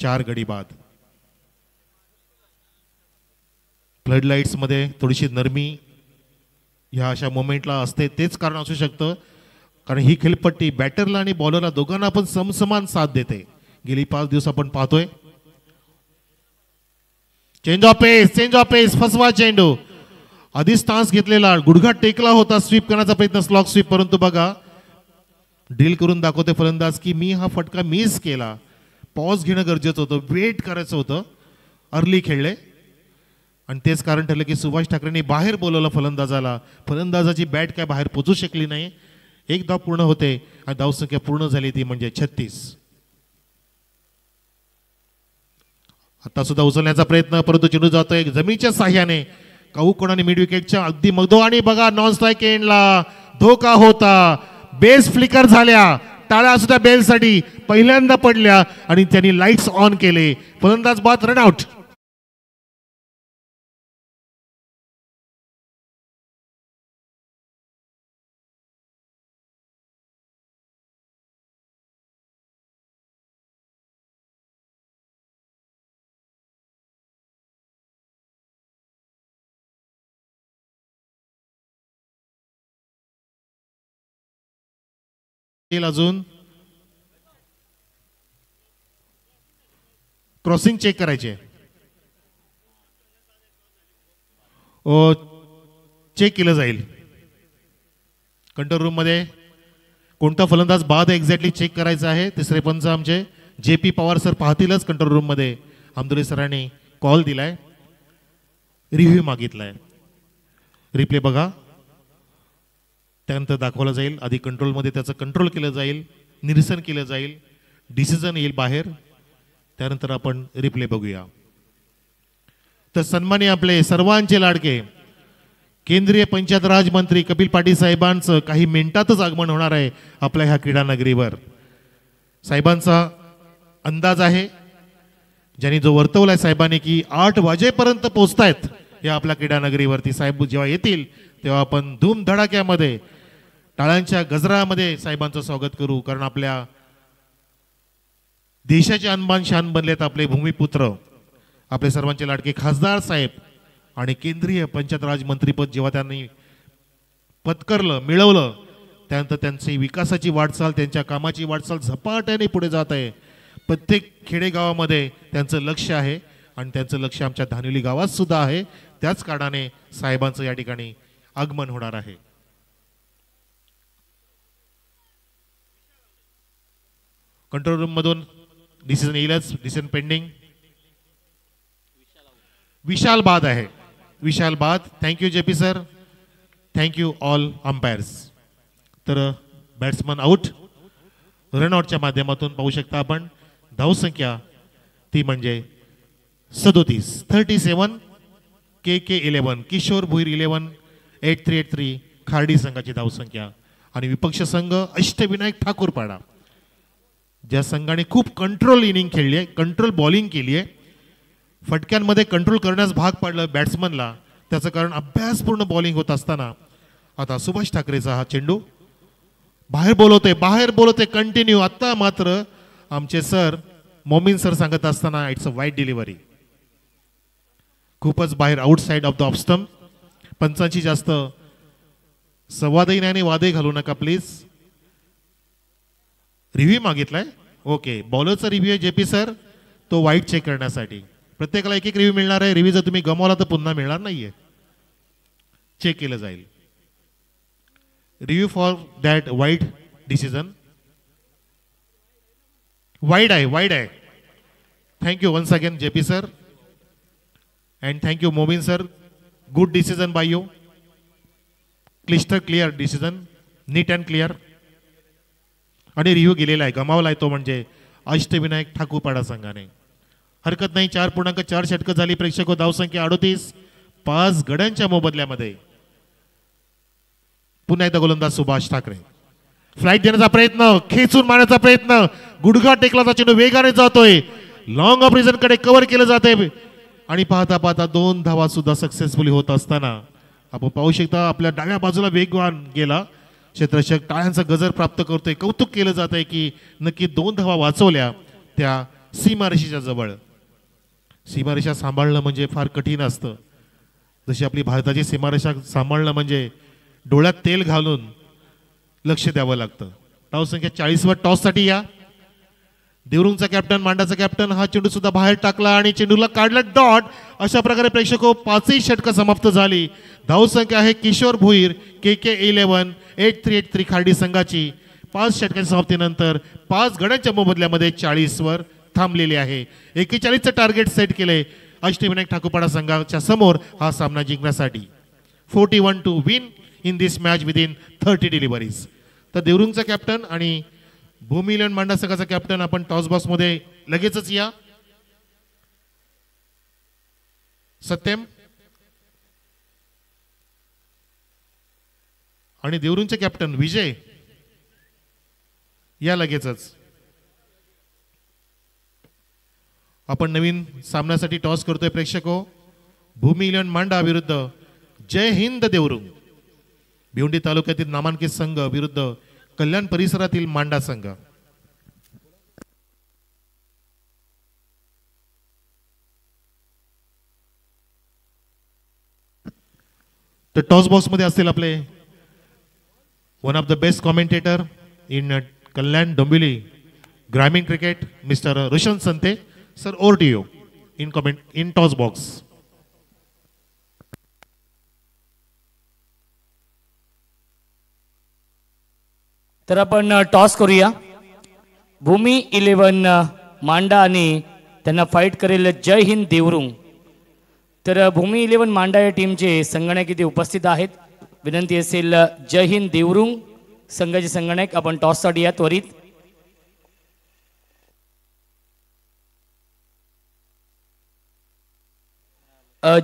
4 गडी बाद. फ्लड लाईट्समध्ये थोडीशी नरमी ह्या अशा मोमेंटला असते, तेच कारण असू शकतं. कारण ही खेळपट्टी बॅटरला आणि बॉलरला दोघांना पण समसमान साथ देते. गेली 5 दिवस आपण पाहतोय. चेंज ऑफ पेस, फसवा चेंडू. आधी स्टान्स घेतलेला, गुडघा टेकला होता स्वीप करण्याचा प्रयत्न, स्लॉक स्वीप. परंतु बघा ड्रिल करून दाखवते फलंदाज की मी हा फटका मिस केला. पॉज घेणं गरजेचं होतं, वेट करायचं होतं. अर्ली खेळले आणि तेच कारण ठरलं की सुभाष ठाकरेंनी बाहेर बोलवलं फलंदाजाला. फलंदाजाची बॅट काय बाहेर पोचू शकली नाही. एक धाव पूर्ण होते आणि धावसंख्या पूर्ण झाली ती म्हणजे 36. आता सुद्धा उचलण्याचा प्रयत्न, परंतु चेंडू जातोय जमिनीच्या साह्याने. काऊकोणाने मिड विकेटच्या अगदी मगदो आणि बघा नॉन स्ट्राईक एंडला धोका होता. बेस फ्लिकर झाल्या, टाळ्या सुद्धा बेलसाठी पहिल्यांदा पडल्या आणि त्यांनी लाईट्स ऑन केले. फलंदाज बाद, रनआउट. अजून क्रॉसिंग चेक करायचे. चेक केलं जाईल कंट्रोल रूम मध्ये. कोणता फलंदाज बाद एक्झॅक्टली चेक करायचा आहे. तिसरे पंच आमचे JP पवार सर पाहतीलच. कंट्रोल रूम मध्ये आमदुरे सरांनी कॉल दिलाय, रिव्ह्यू मागितलाय. रिप्ले बघा, त्यानंतर दाखवलं जाईल. आधी कंट्रोलमध्ये त्याचं कंट्रोल केलं जाईल, निरसन केलं जाईल, डिसिजन येईल बाहेर, त्यानंतर आपण रिप्ले बघूया. तर सन्मानी आपले सर्वांचे लाडके केंद्रीय पंचायत राज मंत्री कपिल पाटील साहेबांचं काही मिनिटातच आगमन होणार आहे आपल्या ह्या क्रीडा नगरीवर. साहेबांचा अंदाज आहे, ज्यांनी जो वर्तवलाय साहेबांनी की 8 वाजेपर्यंत पोहोचतायत या आपल्या क्रीडा नगरीवरती. साहेब जेव्हा येतील तेव्हा आपण धूमधडाक्यामध्ये टाळ्यांच्या गजरामध्ये साहेबांचं स्वागत करू. कारण आपल्या देशाचे अनबान शान बनलेत आपले भूमिपुत्र, आपले सर्वांचे लाडके खासदार साहेब. आणि केंद्रीय पंचायत राज मंत्रीपद जेव्हा त्यांनी पत्करलं, मिळवलं, त्यानंतर त्यांची विकासाची वाटचाल, त्यांच्या कामाची वाटचाल झपाट्याने पुढे जात आहे. प्रत्येक खेडेगावामध्ये त्यांचं लक्ष आहे आणि त्यांचं लक्ष आमच्या धानिवली गावात सुद्धा आहे. त्याच कारणाने साहेबांचं या ठिकाणी आगमन होणार आहे. कंट्रोल रूम मधून डिसिजन येईलच. Decision pending. विशाल बाद आहे, विशाल बाद. Thank you JP sir, thank you all umpires. तर बॅट्समन आउट. रनआउटच्या माध्यमातून पाहू शकता आपण धावसंख्या ती म्हणजे 37 KK 11 किशोर भुईर 11 8383 खार्डी संघाची धावसंख्या. आणि विपक्ष संघ अष्टविनायक ठाकूरपाडा, ज्या संघाने खूप कंट्रोल इनिंग खेळली आहे, कंट्रोल बॉलिंग केली आहे, फटक्यांमध्ये कंट्रोल करण्यास भाग पाडलं बॅट्समनला. त्याचं कारण अभ्यासपूर्ण बॉलिंग होत असताना आता सुभाष ठाकरेचा हा चेंडू बाहेर बोलवते कंटिन्यू. आता मात्र आमचे सर मोमीन सर सांगत असताना इट्स अ वाईड डिलिव्हरी, खूपच बाहेर, outside off the off stump. पंचांची जास्त संवादही नाही आणि वादही घालू नका प्लीज. रिव्ह्यू मागितलाय, ओके. बॉलरचा रिव्ह्यू आहे JP सर, तो वाईट चेक करण्यासाठी. प्रत्येकाला एक रिव्ह्यू मिळणार आहे. रिव्ह्यू जर तुम्ही गमावला तर पुन्हा मिळणार नाहीये, चेक केलं जाईल. Review for that wide decision. Wide आहे. Thank you once again JP sir and thank you Momin sir. Good decision by you. Crystal clear decision, neat and clear. आणि रिव्ह्यू गेलेला आहे, गमावला आहे तो म्हणजे अष्टविनायक ठाकूरपाडा संघाने. हरकत नाही. 4.4 षटकं झाली. प्रेक्षक धावसंख्या 38. 5 गड्यांच्या मोबदल्यामध्ये पुन्हा एकदा गोलंदाज सुभाष ठाकरे. फ्लाईट देण्याचा प्रयत्न, खेचून मारण्याचा प्रयत्न, गुडघा टेकला चेंडू वेगाने जातोय, लॉंग ऑफ रिजन कडे कव्हर केलं जाते आणि पाहता पाहता 2 धावा सुद्धा सक्सेसफुली होत असताना आपण पाहू शकता आपल्या डाव्या बाजूला वेगवान गेला क्षेत्ररक्षक. टाळ्यांचा गजर प्राप्त करतोय. कौतुक केलं जात आहे की नक्की 2 धावा वाचवल्या त्या सीमारेषेच्या जवळ. सीमारेषा सांभाळणं म्हणजे फार कठीण असतं. जशी आपली भारताची सीमारेषा सांभाळणं म्हणजे डोळ्यात तेल घालून लक्ष द्यावं लागतं. धाव संख्या 40वर टॉससाठी या. देवरुंगचा कॅप्टन, मांडाचा कॅप्टन हा चेंडू सुद्धा बाहेर टाकला आणि चेंडूला काढला डॉट. अशा प्रकारे प्रेक्षको 5ही षटकं समाप्त झाली. धावसंख्या आहे किशोर भोईर KK11 8383 खार्डी संघाची 5 षटकांच्या समाप्तीनंतर 5 गड्यांच्या मोबदल्यामध्ये 40वर थांबलेली आहे. 41चं टार्गेट सेट केले अष्टविनायक ठाकूरपाडा संघाच्या समोर हा सामना जिंकण्यासाठी. 41 to win in this match within 30 deliveries. तर देवरुंगचा कॅप्टन आणि भूमी इलेव्हन मांडा संघाचा कॅप्टन आपण टॉस बॉक्समध्ये लगेचच या. सत्यम आणि देवरुंगचे कॅप्टन विजय या लगेचच. आपण नवीन सामन्यासाठी टॉस करतोय प्रेक्षको. भूमी इलेव्हन मांडा विरुद्ध जय हिंद देवरुंग. भिवंडी तालुक्यातील नामांकित संघ विरुद्ध कल्याण परिसरातील मांडा संघ. तर टॉस बॉक्स मध्ये असतील आपले one of the best commentator in Kalyan Dombivli ग्रामीण cricket mister Roshan Sante. Sir, over to you in comment in toss box. तर आपण टॉस करूया. भूमी इलेव्हन मांडा आणि त्यांना फाईट करेल जय हिंद देवरुंग. तर भूमी इलेव्हन मांडा या टीमचे संगणक इथे उपस्थित आहेत. विनंती असेल जय हिंद देवरुंग संघाचे संगणक आपण टॉससाठी या त्वरित.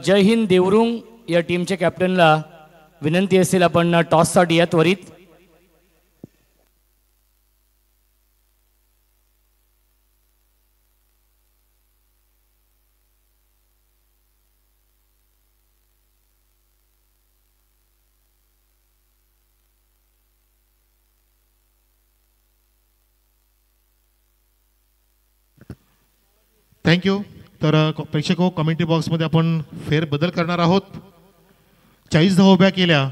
जय हिंद देवरुंग या टीमच्या कॅप्टनला विनंती असेल आपण टॉससाठी या त्वरित. थँक्यू. तर प्रेक्षको, कमेंट्री बॉक्समध्ये आपण फेरबदल करणार आहोत. 40 धावा उभ्या केल्या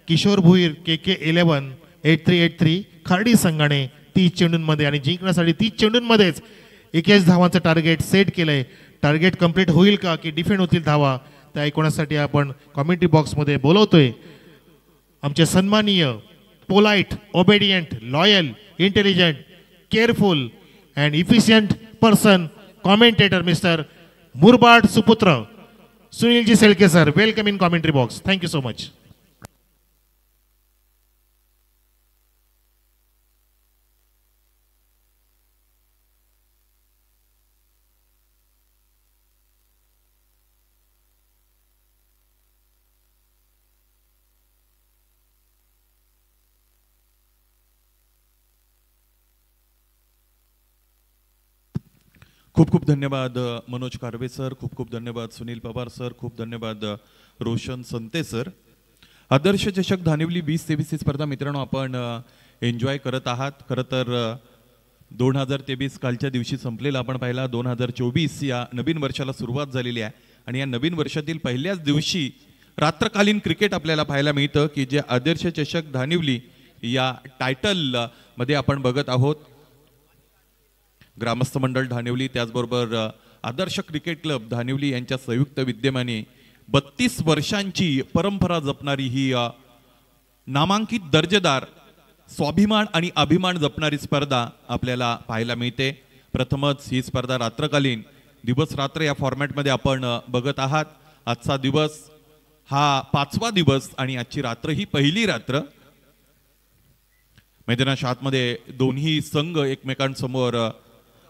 किशोर भोईर KK11 8383 खार्डी संघाने 30 चेंडूंमध्ये आणि जिंकण्यासाठी 30 चेंडूंमध्येच 21 धावांचं टार्गेट सेट केलंय. टार्गेट कंप्लीट होईल का की डिफेंड होतील धावा त्या ऐकण्यासाठी आपण कमेंट्री बॉक्समध्ये बोलवतोय आमचे सन्माननीय, polite, obedient, loyal, intelligent, careful and efficient person commentator mister Murbad सुपुत्र Sunilji Selke sir. Welcome in commentary box. Thank you so much. खूप खूप धन्यवाद मनोज कारवे सर, खूप खूप धन्यवाद सुनील पवार सर, खूप धन्यवाद रोशन संते सर. आदर्श चषक धानिवली 2023 ही स्पर्धा मित्रांनो आपण एन्जॉय करत आहात. खरं तर 2023 कालच्या दिवशी संपलेला आपण पाहिला. 2024 या नवीन वर्षाला सुरुवात झालेली आहे आणि या नवीन वर्षातील पहिल्याच दिवशी रात्रकालीन क्रिकेट आपल्याला पाहायला मिळतं की जे आदर्श चषक धानिवली या टायटल मध्ये आपण बघत आहोत. ग्रामस्थ मंडळ धानिवली त्याचबरोबर आदर्श क्रिकेट क्लब धानिवली यांच्या संयुक्त विद्यमाने 32 वर्षांची परंपरा जपणारी ही नामांकित दर्जेदार स्वाभिमान आणि अभिमान जपणारी स्पर्धा आपल्याला पाहायला मिळते. प्रथमच ही स्पर्धा रात्रकालीन दिवस रात्र या फॉर्मॅटमध्ये आपण बघत आहात. आजचा दिवस हा 5वा दिवस आणि आजची रात्र ही पहिली रात्र. मैदानाच्या आतमध्ये दोन्ही संघ एकमेकांसमोर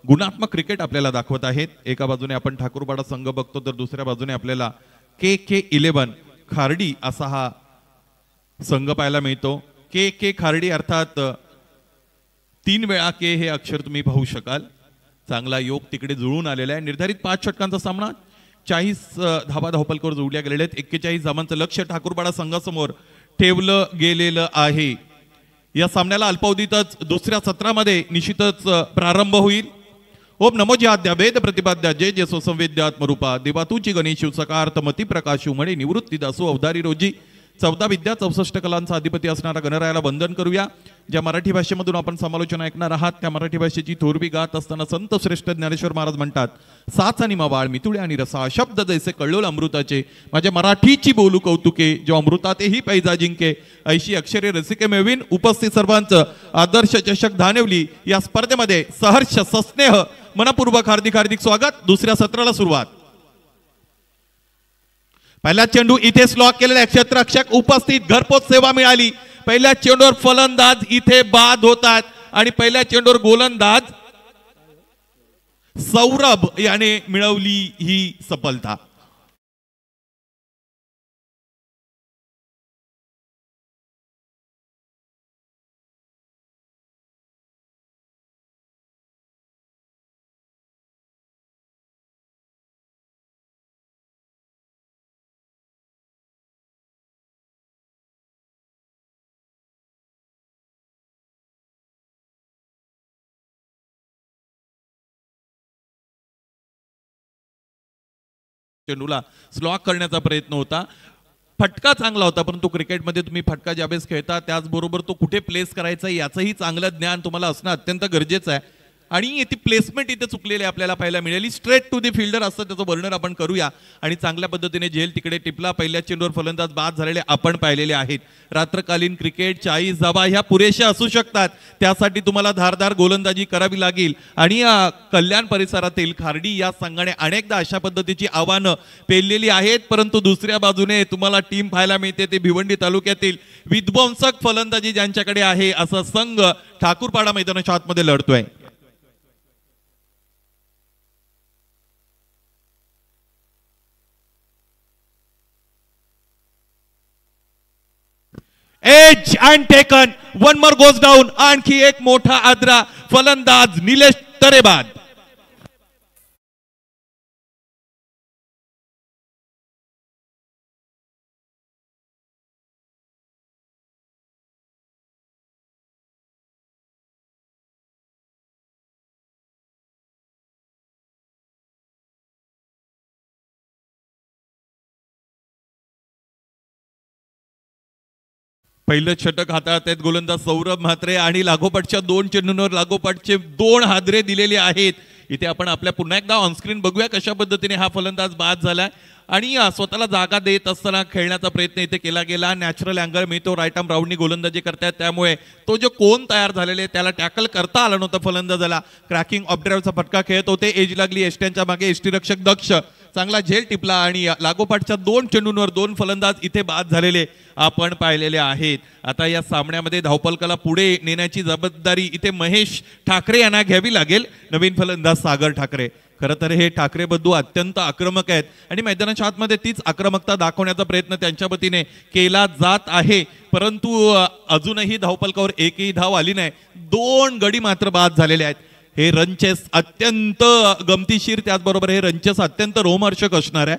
गुणात्मक क्रिकेट आपल्याला दाखवत आहेत. एका बाजूने आपण ठाकूरपाडा संघ बघतो तर दुसऱ्या बाजूने आपल्याला KK11 खार्डी असा हा संघ पाहायला मिळतो. KK खार्डी अर्थात 3 वेळा K हे अक्षर तुम्ही पाहू शकाल. चांगला योग तिकडे जुळून आलेला आहे. निर्धारित 5 षटकांचा सामना 40 धावा धावपलकावर जोडल्या गेलेल्या आहेत. 41 धावांचं लक्ष्य ठाकूरपाडा संघासमोर ठेवलं गेलेलं आहे. या सामन्याला अल्पावधीतच दुसऱ्या सत्रामध्ये निश्चितच प्रारंभ होईल. ओम नमो ज्याद्या वेद प्रतिपाद्या जय जय सो संवेद्यात्मरूपा देवा तुची गणेशू सकार्थ मती प्रकाशू म्हणे निवृत्ती दासू अवधारी रोजी 14 विद्या 64 कलांचा अधिपती असणारा गणरायाला वंदन करूया. ज्या मराठी भाषेमधून आपण समालोचना ऐकणार आहात त्या मराठी भाषेची थोरवी गात असताना संत श्रेष्ठ ज्ञानेश्वर महाराज म्हणतात, साच आणि मावाळ मितुळे आणि रसा शब्द जैसे कळलोल अमृताचे, माझ्या मराठीची बोलू कौतुके जो अमृतातेही पैजा जिंके, ऐशी अक्षरे रसिके मिळवीन. उपस्थित सर्वांचं आदर्श चषक धानवली या स्पर्धेमध्ये सहर्ष सस्नेह मनपूर्वक हार्दिक हार्दिक स्वागत. दुसऱ्या सत्राला सुरुवात. पहिला चेंडू इथेच लॉक केलेला क्षेत्ररक्षक उपस्थित, घरपोच सेवा मिळाली. पहिल्या चेंडूवर फलंदाज इथे बाद होतात आणि पहिल्या चेंडूवर गोलंदाज सौरभ याने मिळवली ही सफलता. चेंडूला स्लॉक करण्याचा प्रयत्न होता. फटका चांगला होता, परंतु क्रिकेटमध्ये तुम्ही फटका ज्यावेळेस खेळता त्याचबरोबर तो कुठे प्लेस करायचा याचंही चांगलं ज्ञान तुम्हाला असणं अत्यंत गरजेचं आहे. आणि ती प्लेसमेंट इथे चुकलेली आपल्याला पाहायला मिळाली. स्ट्रेट टू दी फिल्डर असतं त्याचं वर्णन आपण करूया. आणि चांगल्या पद्धतीने झेल तिकडे टिपला. पहिल्या चेंडूवर फलंदाज बाद झालेले आपण पाहिलेले आहेत. रात्रकालीन क्रिकेट 40 धावा ह्या पुरेशा असू शकतात, त्यासाठी तुम्हाला धारदार गोलंदाजी करावी लागेल. आणि कल्याण परिसरातील खार्डी या संघाने अनेकदा अशा पद्धतीची आव्हानं पेललेली आहेत, परंतु दुसऱ्या बाजूने तुम्हाला टीम पाहायला मिळते ते भिवंडी तालुक्यातील विध्वंसक फलंदाजी ज्यांच्याकडे आहे असा संघ ठाकूरपाडा मैदानाच्या आतमध्ये लढतोय. Edge and taken, one more goes down. आणखी एक मोठा आदरा, फलंदाज निलेश तरेबाद. पहिलं षटक हाताळत आहेत गोलंदाज सौरभ म्हात्रे आणि लागोपाठच्या 2 चेंडूंवर लागोपाठचे 2 हादरे दिलेले आहेत. इथे आपण आपल्या पुन्हा एकदा ऑनस्क्रीन बघूया कशा पद्धतीने हा फलंदाज बाद झालाय. आणि स्वतःला जागा देत असताना खेळण्याचा प्रयत्न इथे केला गेला. नॅचरल अँगल मिळतो, राईट आर्म राऊंडनी गोलंदाजी करतायत, त्यामुळे तो जो कोन तयार झालेले त्याला टॅकल करता आला नव्हता फलंदाजाला. क्रॅकिंग ऑफ ड्राईव्हचा फटका खेळत होते. एज लागली एसट्यांच्या मागे. यष्टीरक्षक दक्ष चांगला झेल टिपला आणि लागोपाठच्या 2 चेंडूंवर 2 फलंदाज इथे बाद झालेले आपण पाहिलेले आहेत. आता या सामन्यामध्ये धावपलकाला पुढे नेण्याची जबाबदारी इथे महेश ठाकरे यांना घ्यावी लागेल. नवीन फलंदाज सागर ठाकरे. खरं तर हे ठाकरे बंधू अत्यंत आक्रमक आहेत आणि मैदानाच्या आतमध्ये तीच आक्रमकता दाखवण्याचा प्रयत्न त्यांच्या वतीने केला जात आहे, परंतु अजूनही धावपलकावर एकही धाव आली नाही. 2 गडी मात्र बाद झालेले आहेत. हे रनचेस अत्यंत गमतीशीर, त्याचबरोबर हे रनचेस अत्यंत रोमहर्षक असणार आहे.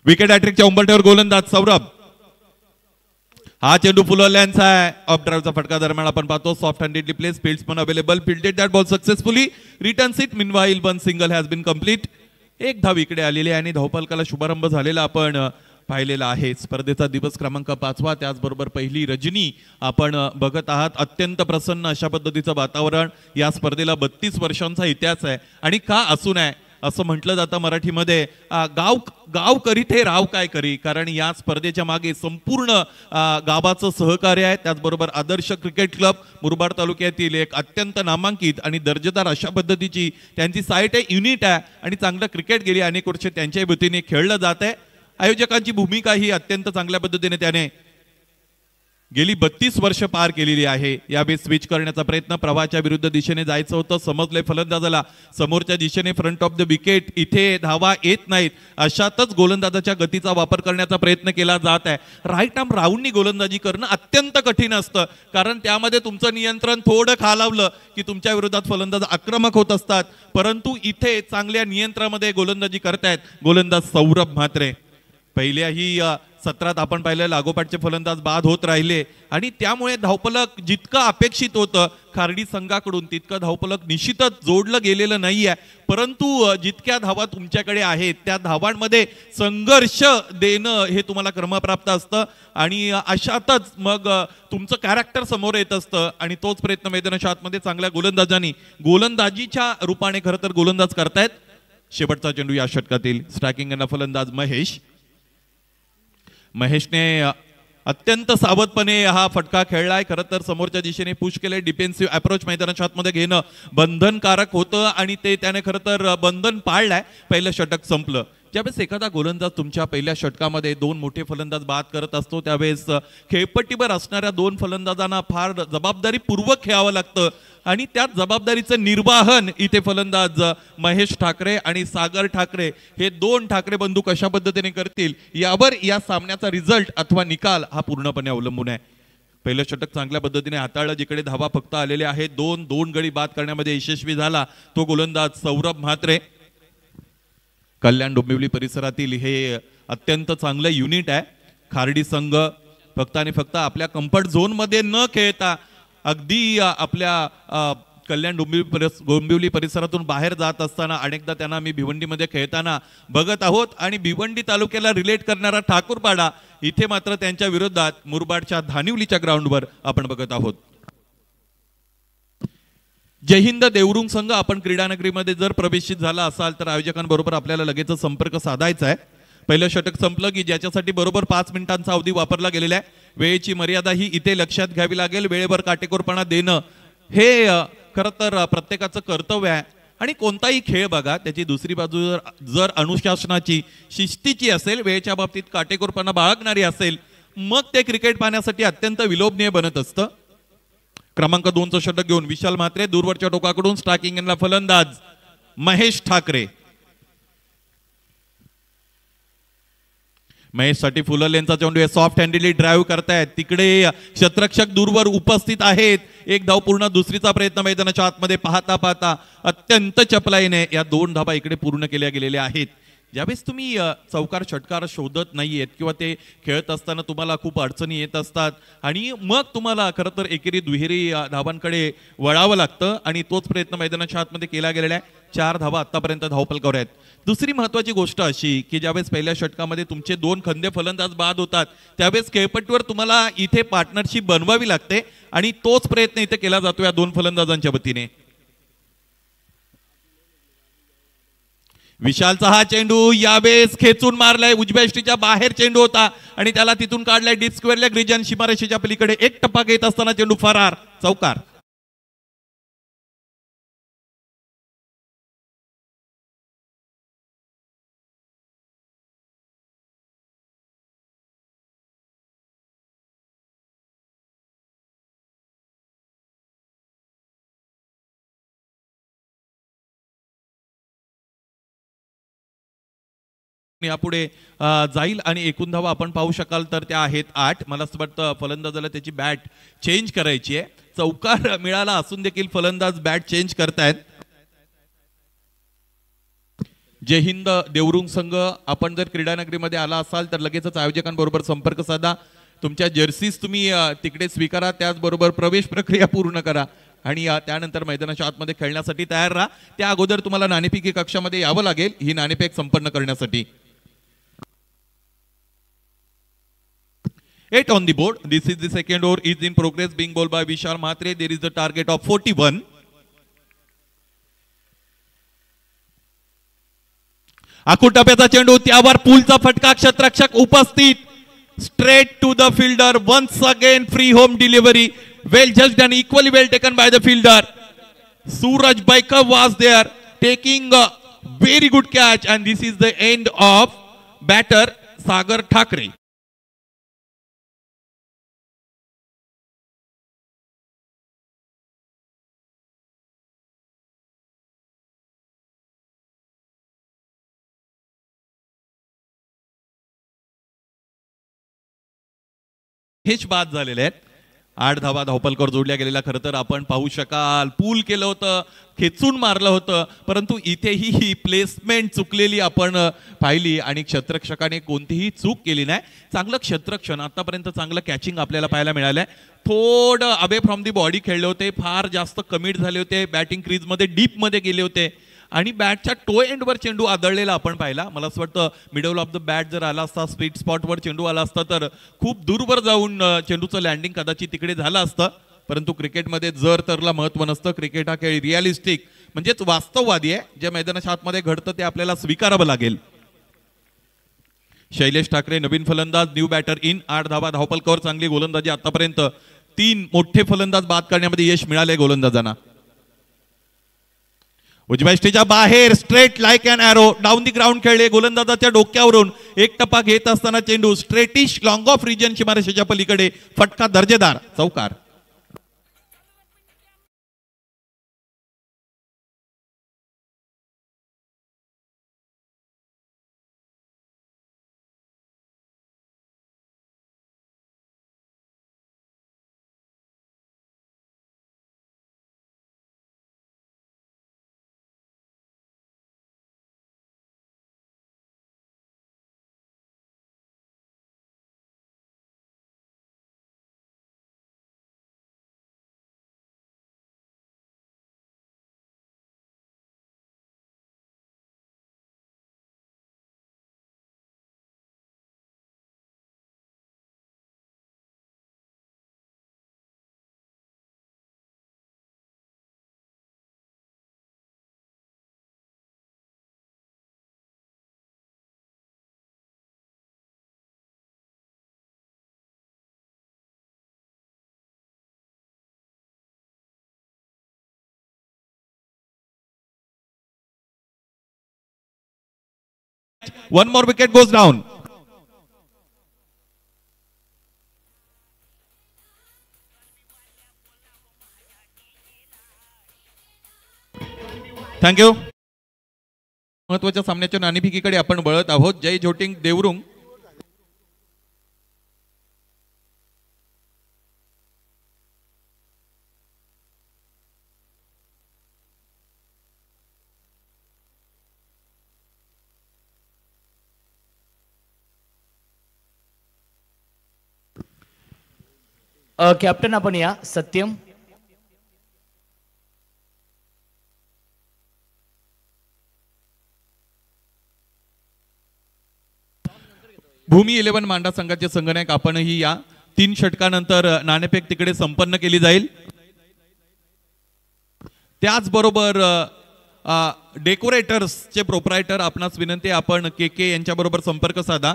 विकेट हॅट्रिकच्या उंबरठ्यावर गोलंदाज सौरभ. हा चेंडू फुलवल्यांचा आहे. ऑफ ड्राईव्हचा फटका दरम्यान आपण पाहतो. Soft handedly place, fieldsman available, fielded that ball successfully, returns it. Meanwhile 1 single has been complete. एक धाव इकडे आलेली आहे आणि धावपलकाला शुभारंभ झालेला आपण पाहिलेला आहे. स्पर्धेचा दिवस क्रमांक 5वा, त्याचबरोबर पहिली रजनी आपण बघत आहात. अत्यंत प्रसन्न अशा पद्धतीचं वातावरण. या स्पर्धेला 32 वर्षांचा इतिहास आहे आणि का असू नये असं म्हटलं जातं मराठीमध्ये. गाव करीत हे राव काय करी, कारण या स्पर्धेच्या मागे संपूर्ण गावाचं सहकार्य आहे. त्याचबरोबर आदर्श क्रिकेट क्लब मुरबाड तालुक्यातील एक अत्यंत नामांकित आणि दर्जेदार अशा पद्धतीची त्यांची साईट आहे, युनिट आहे आणि चांगलं क्रिकेट गेली अनेक वर्षे त्यांच्या वतीने खेळलं जात आहे. आयोजकांची भूमिका ही अत्यंत चांगल्या पद्धतीने त्याने गेली 32 वर्ष पार केलेली आहे. यावेळी स्विच करण्याचा प्रयत्न, प्रवाहाच्या विरुद्ध दिशेने जायचं होतं, समजले फलंदाजाला समोरच्या दिशेने फ्रंट ऑफ द विकेट, इथे धावा येत नाहीत. अशातच गोलंदाजाच्या गतीचा वापर करण्याचा प्रयत्न केला जात आहे. राईट आर्म राऊंडनी गोलंदाजी करणं अत्यंत कठीण असतं, कारण त्यामध्ये तुमचं नियंत्रण थोडं खालावलं की तुमच्या विरोधात फलंदाज आक्रमक होत असतात, परंतु इथे चांगल्या नियंत्रणामध्ये गोलंदाजी करतायत गोलंदाज सौरभ म्हात्रे. पहिल्याही सत्रात आपण पाहिलं लागोपाठचे फलंदाज बाद होत राहिले आणि त्यामुळे धावफलक जितकं अपेक्षित होतं खार्डी संघाकडून तितकं धावफलक निश्चितच जोडलं गेलेलं नाही आहे. परंतु जितक्या धावा तुमच्याकडे आहेत त्या धावांमध्ये संघर्ष देणं हे तुम्हाला क्रमप्राप्त असतं आणि अशातच मग तुमचं कॅरेक्टर समोर येत असतं आणि तोच प्रयत्न मैदानाच्या आतमध्ये चांगल्या गोलंदाजांनी गोलंदाजीच्या रूपाने खरं तर गोलंदाज करतायत. शेवटचा चेंडू या षटकातील स्ट्रायकिंग फलंदाज महेशने अत्यंत सावधपणे हा फटका खेळलाय. खरं तर समोरच्या दिशेने पुश केले. डिफेन्सिव्ह अप्रोच मैदानाच्या आतमध्ये घेणं बंधनकारक होतं आणि ते त्याने खरं तर बंधन पाळलंय. पहिलं षटक संपलं. ज्यावेळेस एखादा गोलंदाज तुमच्या पहिल्या षटकामध्ये 2 मोठे फलंदाज बाद करत असतो त्यावेळेस खेळपट्टीवर असणाऱ्या 2 फलंदाजांना फार जबाबदारीपूर्वक खेळावं लागतं आणि त्या जबाबदारीचं निर्वाहन इथे फलंदाज महेश ठाकरे आणि सागर ठाकरे हे 2 ठाकरे बंधू कशा पद्धतीने करतील यावर या सामन्याचा रिझल्ट अथवा निकाल हा पूर्णपणे अवलंबून आहे. पहिलं षटक चांगल्या पद्धतीने हाताळलं. जिकडे धावा फक्त आलेले आहेत 2 गडी बाद करण्यामध्ये यशस्वी झाला तो गोलंदाज सौरभ म्हात्रे. कल्याण डोंबिवली परिसरातील हे अत्यंत चांगलं युनिट आहे. खार्डी संघ फक्त आणि फक्त आपल्या कम्फर्ट झोन मध्ये न खेळता अगदी आपल्या कल्याण डोंबिवली परिसरातून बाहेर जात असताना अनेकदा त्यांना मी भिवंडीमध्ये खेळताना बघत आहोत आणि भिवंडी तालुक्याला रिलेट करणारा ठाकूरपाडा इथे मात्र त्यांच्या विरोधात मुरबाडच्या धानिवलीच्या ग्राउंडवर आपण बघत आहोत. जय हिंद देवरुंग संघ आपण क्रीडानगरीमध्ये जर प्रवेशित झाला असाल तर आयोजकांबरोबर आपल्याला लगेच संपर्क साधायचा आहे. पहिलं षटक संपलं की ज्याच्यासाठी बरोबर 5 मिनिटांचा अवधी वापरला गेलेला आहे. वेळेची मर्यादा ही इथे लक्षात घ्यावी लागेल. वेळेवर काटेकोरपणा देणं हे खरं तर प्रत्येकाचं कर्तव्य आहे आणि कोणताही खेळ बघा त्याची दुसरी बाजू जर अनुशासनाची शिस्तीची असेल वेळेच्या बाबतीत काटेकोरपणा बाळगणारी असेल मग ते क्रिकेट पाहण्यासाठी अत्यंत विलोभनीय बनत असतं. क्रमांक 2चं षटक घेऊन विशाल म्हात्रे दूरवरच्या टोकाकडून स्ट्रायकिंग फलंदाज महेश ठाकरे. महेश साठी फुललेंचा चेंडू सॉफ्ट हँडली ड्राईव्ह करतायत. तिकडे क्षेत्ररक्षक दूरवर उपस्थित आहेत. एक धाव पूर्ण दुसरीचा प्रयत्न मैदानाच्या आतमध्ये पाहता पाहता अत्यंत चपलाईने या 2 धावा इकडे पूर्ण केल्या गेलेल्या आहेत. ज्यावेळेस तुम्ही चौकार षटकार शोधत नाहीयेत किंवा ते खेळत असताना तुम्हाला खूप अडचणी येत असतात आणि मग तुम्हाला खरं तर एकेरी दुहेरी धावांकडे वळावं लागतं आणि तोच प्रयत्न मैदानाच्या आतमध्ये केला गेलेला आहे. 4 धावा आतापर्यंत धावफलकावर आहेत. दुसरी महत्वाची गोष्ट अशी की ज्यावेळेस पहिल्या षटकामध्ये तुमचे 2 खंदे फलंदाज बाद होतात त्यावेळेस खेळपट्टीवर तुम्हाला इथे पार्टनरशिप बनवावी लागते आणि तोच प्रयत्न इथे केला जातो या 2 फलंदाजांच्या वतीने. विशालचा हा चेंडू यावेळेस खेचून मारलाय. उजव्या यष्टीच्या बाहेर चेंडू होता आणि त्याला तिथून काढलाय डीप स्क्वेअर लेग रिजन सीमारेषेच्या पलीकडे. एक टप्पा घेत असताना चेंडू फरार. चौकार. यापुढे जाईल आणि एकूण धावा आपण पाहू शकाल तर त्या आहेत 8. मला असं वाटतं फलंदाजाला त्याची बॅट चेंज करायची आहे. चौकार मिळाला असून देखील फलंदाज बॅट चेंज करतायत. जय हिंद देवरुंग संघ आपण जर क्रीडानगरीमध्ये आला असाल तर लगेचच आयोजकांबरोबर संपर्क साधा. तुमच्या जर्सीज तुम्ही तिकडे स्वीकारा. त्याचबरोबर प्रवेश प्रक्रिया पूर्ण करा आणि त्यानंतर मैदानाच्या आतमध्ये खेळण्यासाठी तयार राहा. त्या अगोदर तुम्हाला नाणेफेकी कक्षामध्ये यावं लागेल ही नाणेफेक संपन्न करण्यासाठी. 8 on the board. This is the second over is in progress being bowled by Vishal Mhatre. There is the target of 41. आकुटप्याचा चेंडू त्यावर पुलचा फटका. क्षेत्ररक्षक उपस्थित. Straight to the fielder. Once again free home delivery. Well judged and equally well taken by the fielder. Suraj Baikar was there taking a very good catch and this is the end of batter Sagar Thakre. हेच बाद झालेले आहेत. 8 धावा धावपलकर जोडल्या गेलेल्या. खरं तर आपण पाहू शकाल पूल केलं होतं, खेचून मारलं होतं, परंतु इथेही ही प्लेसमेंट चुकलेली आपण पाहिली आणि क्षेत्ररक्षकाने कोणतीही चूक केली नाही. चांगलं क्षेत्ररक्षण आतापर्यंत, चांगलं कॅचिंग आपल्याला पाहायला मिळालंय. थोडं अवे फ्रॉम दी बॉडी खेळले होते, फार जास्त कमिट झाले होते, बॅटिंग क्रीजमध्ये डीपमध्ये गेले होते आणि बॅटच्या टो एंडवर चेंडू आदळलेला आपण पाहिला. मला असं वाटतं मिडल ऑफ द बॅट जर आला असता, स्वीट स्पॉटवर चेंडू आला असता तर खूप दूरवर जाऊन चेंडूचं लँडिंग कदाचित तिकडे झालं असतं. परंतु क्रिकेटमध्ये जर तरला महत्व नसतं. क्रिकेट हा खेळ रिअलिस्टिक म्हणजेच वास्तववादी आहे. जे मैदानाच्या आतमध्ये घडतं ते आपल्याला स्वीकारावं लागेल. शैलेश ठाकरे नवीन फलंदाज, न्यू बॅटर इन. 8 धावा धावपलकर, चांगली गोलंदाजी. आतापर्यंत 3 मोठे फलंदाज बाद करण्यामध्ये यश मिळाले गोलंदाजांना. उजव्या स्टेजच्या बाहेर straight like an arrow down the ground खेळले. गोलंदाजाच्या डोक्यावरून एक टप्पा घेत असताना चेंडू स्ट्रेटिश लॉंग ऑफ रिजन सीमारेषेच्या पलीकडे, फटका दर्जेदार, चौकार. One more wicket goes down. Thank you. महत्वाच्या सामन्याच्या नाणेफेकीकडे आपण वळत आहोत. जय झोटिंग देवरुंग. कॅप्टन आपण या. सत्यम. भूमी 11 मांडा संघाचे संघनायक आपणही या. 3 षटकानंतर नाणेफेक तिकडे संपन्न केली जाईल. त्याचबरोबर डेकोरेटर्सचे प्रोप्रायटर आपणास विनंती, आपण के यांच्या बरोबर संपर्क साधा.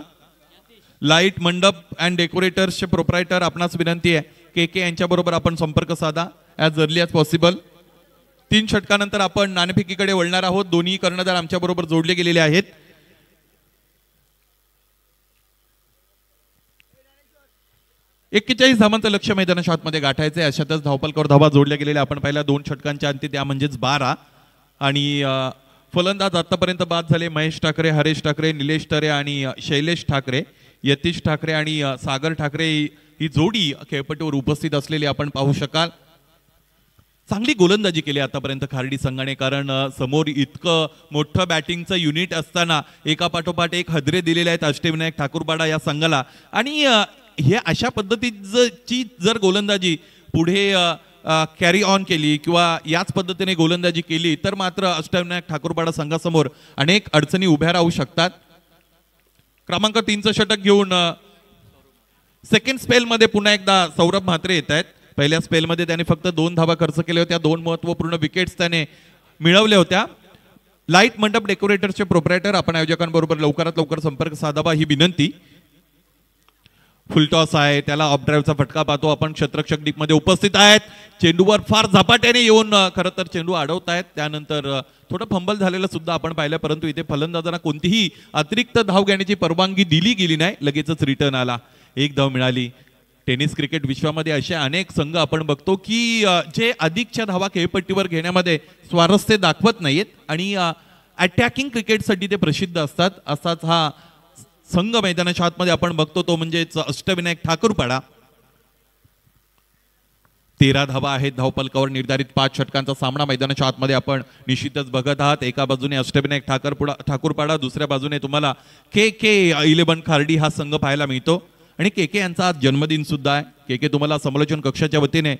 लाईट मंडप अँड डेकोरेटर्सचे प्रोप्रायटर आपणास विनंती आहे, के यांच्या बरोबर आपण संपर्क साधा ॲज अर्ली ॲज पॉसिबल. 3 षटकानंतर आपण नाणेफेकीकडे वळणार आहोत. दोन्ही कर्णधार आमच्या बरोबर जोडले गेलेले आहेत. एक्केचाळीस धावांचं लक्ष्य मैदानाच्या आतमध्ये गाठायचंय. अशातच धावपलकर धावा जोडल्या गेलेल्या आपण पहिल्या 2 षटकांच्या अंती, त्या म्हणजेच 12. आणि फलंदाज आतापर्यंत बाद झाले महेश ठाकरे, हरेश ठाकरे, निलेश तरे आणि शैलेश ठाकरे. यतीश ठाकरे आणि सागर ठाकरे ही जोडी खेळपट्टीवर उपस्थित असलेली आपण पाहू शकाल. चांगली गोलंदाजी केली आतापर्यंत खार्डी संघाने, कारण समोर इतकं मोठं बॅटिंगचं युनिट असताना एकापाठोपाठ एक हदरे दिलेले आहेत अष्टविनायक ठाकूरपाडा या संघाला. आणि हे अशा पद्धतीची जर गोलंदाजी पुढे कॅरी ऑन केली किंवा याच पद्धतीने गोलंदाजी केली तर मात्र अष्टविनायक ठाकूरपाडा संघासमोर अनेक अडचणी उभ्या राहू शकतात. क्रमांक 3चं षटक घेऊन सेकंड स्पेलमध्ये पुन्हा एकदा सौरभ म्हात्रे येत आहेत. पहिल्या स्पेलमध्ये त्याने फक्त 2 धावा खर्च केल्या होत्या. 2 महत्वपूर्ण विकेट्स त्याने मिळवल्या होत्या. लाईट मंडप डेकोरेटरचे प्रोप्रायटर आपण आयोजकांबरोबर लवकरात लवकर संपर्क साधावा ही विनंती. फुलटॉस आहे, त्याला ऑफ ड्राईव्हचा फटका पाहतो आपण. क्षेत्ररक्षक डीपमध्ये उपस्थित आहेत. चेंडूवर फार झपाट्याने येऊन खरं तर चेंडू अडवत आहेत. त्यानंतर थोडं फंबल झालेलं सुद्धा आपण पाहिलं, परंतु इथे फलंदाजांना कोणतीही अतिरिक्त धाव घेण्याची परवानगी दिली गेली नाही. लगेचच रिटर्न आला, 1 धाव मिळाली. टेनिस क्रिकेट विश्वामध्ये असे अनेक संघ आपण बघतो की जे अधिकच्या धावा खेळपट्टीवर घेण्यामध्ये स्वारस्य दाखवत नाहीत आणि अटॅकिंग क्रिकेटसाठी ते प्रसिद्ध असतात. असाच हा संघ मैदानाच्या आतमध्ये आपण बघतो, तो म्हणजेच अष्टविनायक ठाकूरपाडा. 13 धावा आहेत धावपलकावर निर्धारित 5 षटकांचा सामना मैदानाच्या आतमध्ये आपण निश्चितच बघत आहात. एका बाजूने अष्टविनायक ठाकूरपाडा, दुसऱ्या बाजूने तुम्हाला KK11 खार्डी हा संघ पाहायला मिळतो. आणि KK यांचा आज जन्मदिन सुद्धा आहे. KK तुम्हाला समालोचन कक्षाच्या वतीने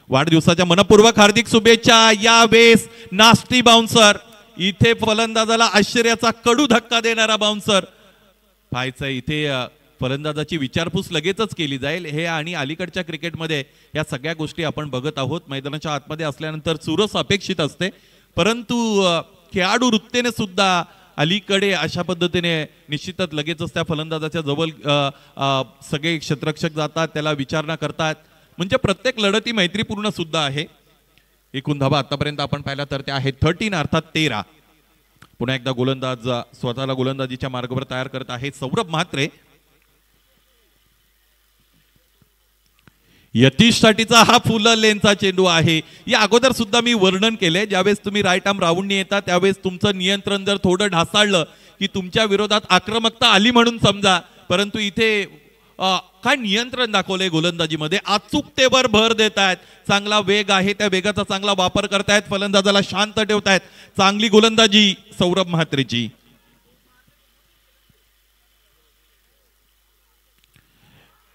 वाढदिवसाच्या मनपूर्वक हार्दिक शुभेच्छा. यावेळेस नास्टी बाउन्सर, इथे फलंदाजाला आश्चर्याचा कडू धक्का देणारा बाउन्सर पाहायचं. इथे फलंदाजाची विचारपूस लगेचच केली जाईल. हे आणि अलीकडच्या क्रिकेटमध्ये या सगळ्या गोष्टी आपण बघत आहोत. मैदानाच्या आतमध्ये असल्यानंतर चुरस अपेक्षित असते, परंतु खेळाडू वृत्तीने सुद्धा अलीकडे अशा पद्धतीने निश्चितच लगेचच त्या फलंदाजाच्या जवळ सगळे क्षेत्ररक्षक जातात, त्याला विचारणा करतात. म्हणजे प्रत्येक लढती मैत्रीपूर्ण सुद्धा आहे. एकूण धावा आतापर्यंत आपण पाहिला तर त्या आहेत 13 अर्थात 13. पुन्हा एकदा गोलंदाज स्वतःला गोलंदाजीच्या मार्गावर तयार करत आहे सौरभ म्हात्रे. यतीशसाठीचा हा फुल लेनचा चेंडू आहे. या अगोदर सुद्धा मी वर्णन केले, ज्यावेळेस तुम्ही राईट आर्म राऊंडने येता त्यावेळेस तुमचं नियंत्रण जर थोडं ढासाळलं की तुमच्या विरोधात आक्रमकता आली म्हणून समजा, परंतु इथे काय नियंत्रण दाखवलंय गोलंदाजीमध्ये. अचूकतेवर भर देत आहेत, चांगला वेग आहे, त्या वेगाचा चांगला वापर करतायत, फलंदाजाला शांत ठेवतायत. चांगली गोलंदाजी सौरभ म्हात्रेची.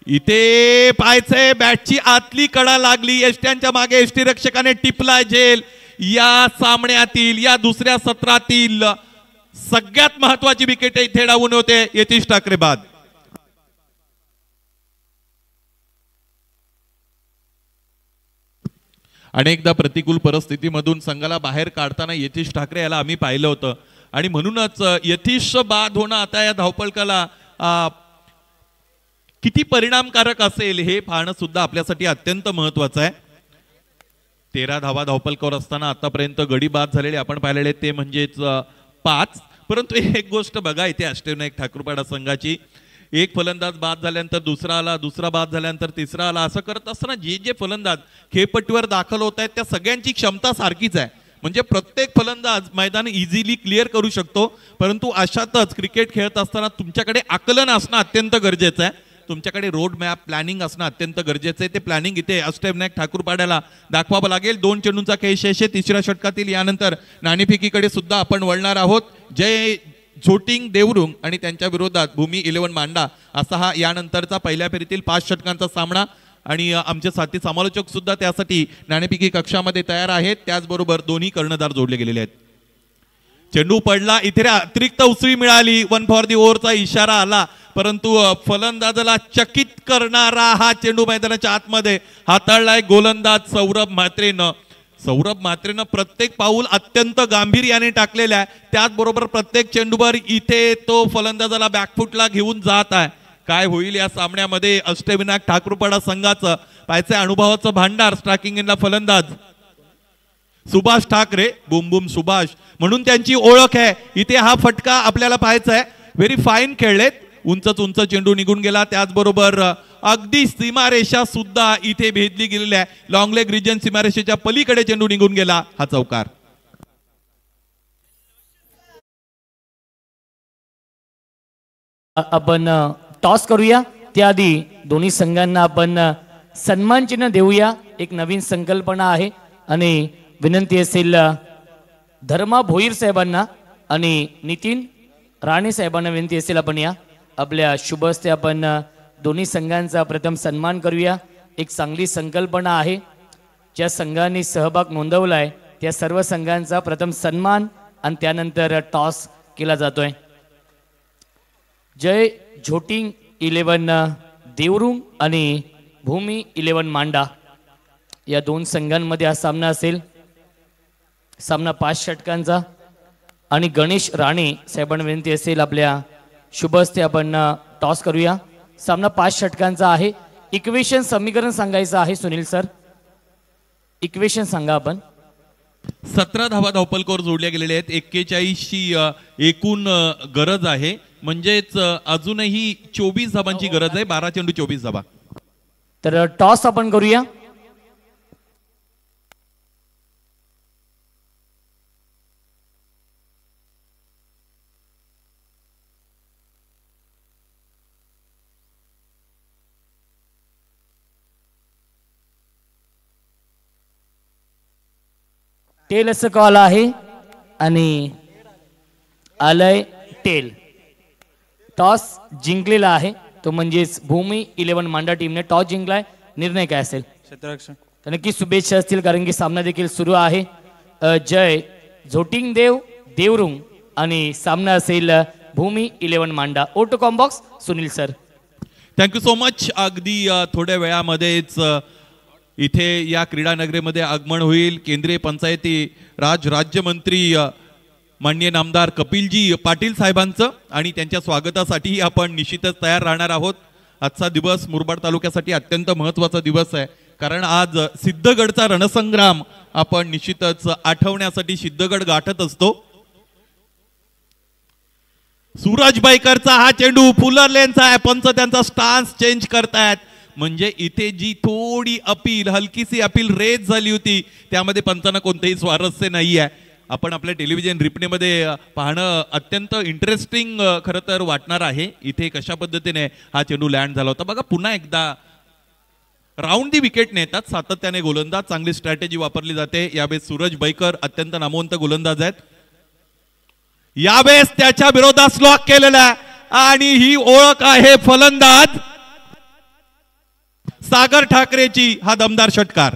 इथे पाहायचंय बॅटची आतली कडा लागली, यष्ट्यांच्या मागे यष्टी रक्षकाने टिपलाय झेल. या सामन्यातील या दुसऱ्या सत्रातील सगळ्यात महत्वाची विकेट इथे डावून होते यतीश ठाकरे बाद. अनेकदा प्रतिकूल परिस्थितीमधून संघाला बाहेर काढताना यतीश ठाकरे याला आम्ही पाहिलं होतं आणि म्हणूनच यतीश बाद होणं आता या धावपळकाला किती परिणामकारक असेल हे पाहणं सुद्धा आपल्यासाठी अत्यंत महत्वाचं आहे. 13 धावा धावपलकावर असताना आतापर्यंत गडी बाद झालेले आपण पाहिलेले ते म्हणजेच 5. परंतु एक गोष्ट बघा इथे अष्टविनायक ठाकूरपाडा संघाची, एक फलंदाज बाद झाल्यानंतर दुसरा आला, दुसरा बाद झाल्यानंतर तिसरा आला, असं करत असताना जे जे फलंदाज खेळपट्टीवर दाखल होत आहेत त्या सगळ्यांची क्षमता सारखीच आहे. म्हणजे प्रत्येक फलंदाज मैदान इझिली क्लिअर करू शकतो, परंतु अशातच क्रिकेट खेळत असताना तुमच्याकडे आकलन असणं अत्यंत गरजेचं आहे. तुमच्याकडे रोड मॅप प्लॅनिंग असणं अत्यंत गरजेचं आहे. ते प्लॅनिंग इथे अष्टविनायक ठाकूरपाड्याला दाखवावं लागेल. 2 चेंडूंचा खेळ शेष आहे. तिसऱ्या षटकातील यानंतर नाणेफेकीकडे सुद्धा आपण वळणार आहोत. जय झोटिंग देवरुंग आणि त्यांच्या विरोधात भूमी 11 मांडा असा हा यानंतरचा पहिल्या फेरीतील 5 षटकांचा सामना. आणि आमचे साथी समालोचक सुद्धा त्यासाठी नाणेफेकी कक्षामध्ये तयार आहेत. त्याचबरोबर दोन्ही कर्णधार जोडले गेलेले आहेत. चेंडू पडला, इथे अतिरिक्त उसळी मिळाली, 1 फॉर दी ओव्हरचा इशारा आला, परंतु फलंदाजाला चकित करणारा हा चेंडू मैदानाच्या आतमध्ये हाताळलाय गोलंदाज सौरभ म्हात्रेनं. सौरभ म्हात्रेनं प्रत्येक पाऊल अत्यंत गांभीर्याने टाकलेला आहे. त्याचबरोबर प्रत्येक चेंडूवर इथे तो फलंदाजाला बॅकफुटला घेऊन जात आहे. काय होईल या सामन्यामध्ये अष्टविनायक ठाकूरपाडा संघाचं पाहायचं अनुभवाचं भांडार. स्ट्रायकिंग इनला फलंदाज सुभाष ठाकरे, बुम बुम सुभाष म्हणून त्यांची ओळख आहे. इथे हा फटका आपल्याला पाहायचा आहे. व्हेरी फाईन खेळलेत, उंचच उंच चेंडू निघून गेला. त्याचबरोबर अगदी सीमारेषा सुद्धा इथे भेदली गेलेली आहे. लॉंग लेग रिजन सीमारेषेच्या पलीकडे चेंडू निघून गेला. हा चौकार. आपण टॉस करूया, त्याआधी दोन्ही संघांना आपण सन्मान चिन्ह देऊया. एक नवीन संकल्पना आहे आणि विनंती असेल धर्मा भोईर साहेबांना आणि नितीन राणे साहेबांना विनंती असेल आपण या आपल्या शुभ हस्ते आपण दोन्ही संघांचा प्रथम सन्मान करूया. एक चांगली संकल्पना आहे. ज्या संघांनी सहभाग नोंदवला आहे त्या सर्व संघांचा प्रथम सन्मान आणि त्यानंतर टॉस केला जातोय. जय झोटिंग 11 देवरुंग आणि भूमी 11 मांडा या 2 संघांमध्ये हा सामना असेल. सामना 5 षटकांचा आणि गणेश राणे साहेबांना विनंती असेल आपल्या शुभ हस्ते आपण टॉस करूया. सामना 5 षटकांचा आहे. इक्वेशन समीकरण सांगायचं आहे सुनील सर. इक्वेशन सांगा आपण. 17 धावा धावपलकावर जोडल्या गेलेल्या आहेत. 41 ची एकूण गरज आहे, म्हणजेच अजूनही 24 धावांची गरज आहे. 12 चेंडू 24 धावा. तर टॉस आपण करूया. टेल असं कॉल आहे आणि आलंय टेल. टॉस जिंकलेला आहे तो म्हणजेच भूमी 11 मांडा टीमने टॉस जिंकलाय. निर्णय काय असेल? क्षेत्ररक्षण. तर नक्की शुभेच्छा असतील कारण की सामना देखील सुरू आहे. जय झोटिंगदेव देवरुंग आणि सामना असेल भूमी 11 मांडा. ओटो combox Sunil sir. Thank you so much. अगदी थोड्या वेळामध्येच इथे या क्रीडा नगरीमध्ये आगमन होईल केंद्रीय पंचायती राज राज्यमंत्री माननीय नामदार कपिलजी पाटील साहेबांचं आणि त्यांच्या स्वागतासाठी आपण निश्चितच तयार राहणार आहोत. आजचा दिवस मुरबाड तालुक्यासाठी अत्यंत महत्त्वाचा दिवस आहे कारण आज सिद्धगडचा रणसंग्राम आपण निश्चितच आठवण्यासाठी सिद्धगड गाठत असतो. सूरज बाईकरचा हा चेंडू फुलर लेनचा आहे. पंच त्यांचा स्टान्स चेंज करतायत म्हणजे इथे जी थोडी अपील हलकीशी अपील रेज झाली होती त्यामध्ये पंचांना कोणतेही स्वारस्य नाही आहे. आपण आपल्या टेलिव्हिजन रिप्लेमध्ये पाहणं अत्यंत इंटरेस्टिंग खरं तर वाटणार आहे. इथे कशा पद्धतीने हा चेंडू लँड झाला होता बघा. पुन्हा एकदा राऊंड दी विकेट नेतात सातत्याने गोलंदाज. चांगली स्ट्रॅटेजी वापरली जाते. यावेळेस सूरज बाईकर अत्यंत नामवंत गोलंदाज आहेत. यावेळेस त्याच्या विरोधात स्लॉक केलेला आणि ही ओळख आहे फलंदाज सागर ठाकरेची. हा दमदार षटकार.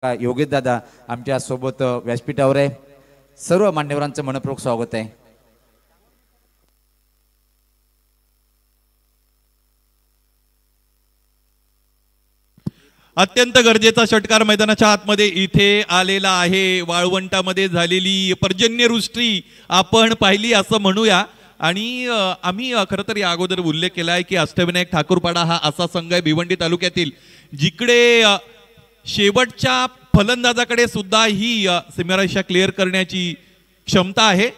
योगेश दादा आमच्या सोबत व्यासपीठावर आहे. सर्व मान्यवरांचं मनपूर्वक स्वागत आहे. अत्यंत गरजेचा षटकार मैदानाच्या आतमध्ये इथे आलेला आहे. वाळवंटामध्ये झालेली पर्जन्यवृष्टी आपण पाहिली असं म्हणूया आणि आम्ही खरं तर या अगोदर उल्लेख केला आहे की अष्टविनायक ठाकूरपाडा हा असा संघ आहे भिवंडी तालुक्यातील जिकडे शेवटच्या फलंदाजाकडे सुद्धा ही सीमारेषा क्लिअर करण्याची क्षमता आहे.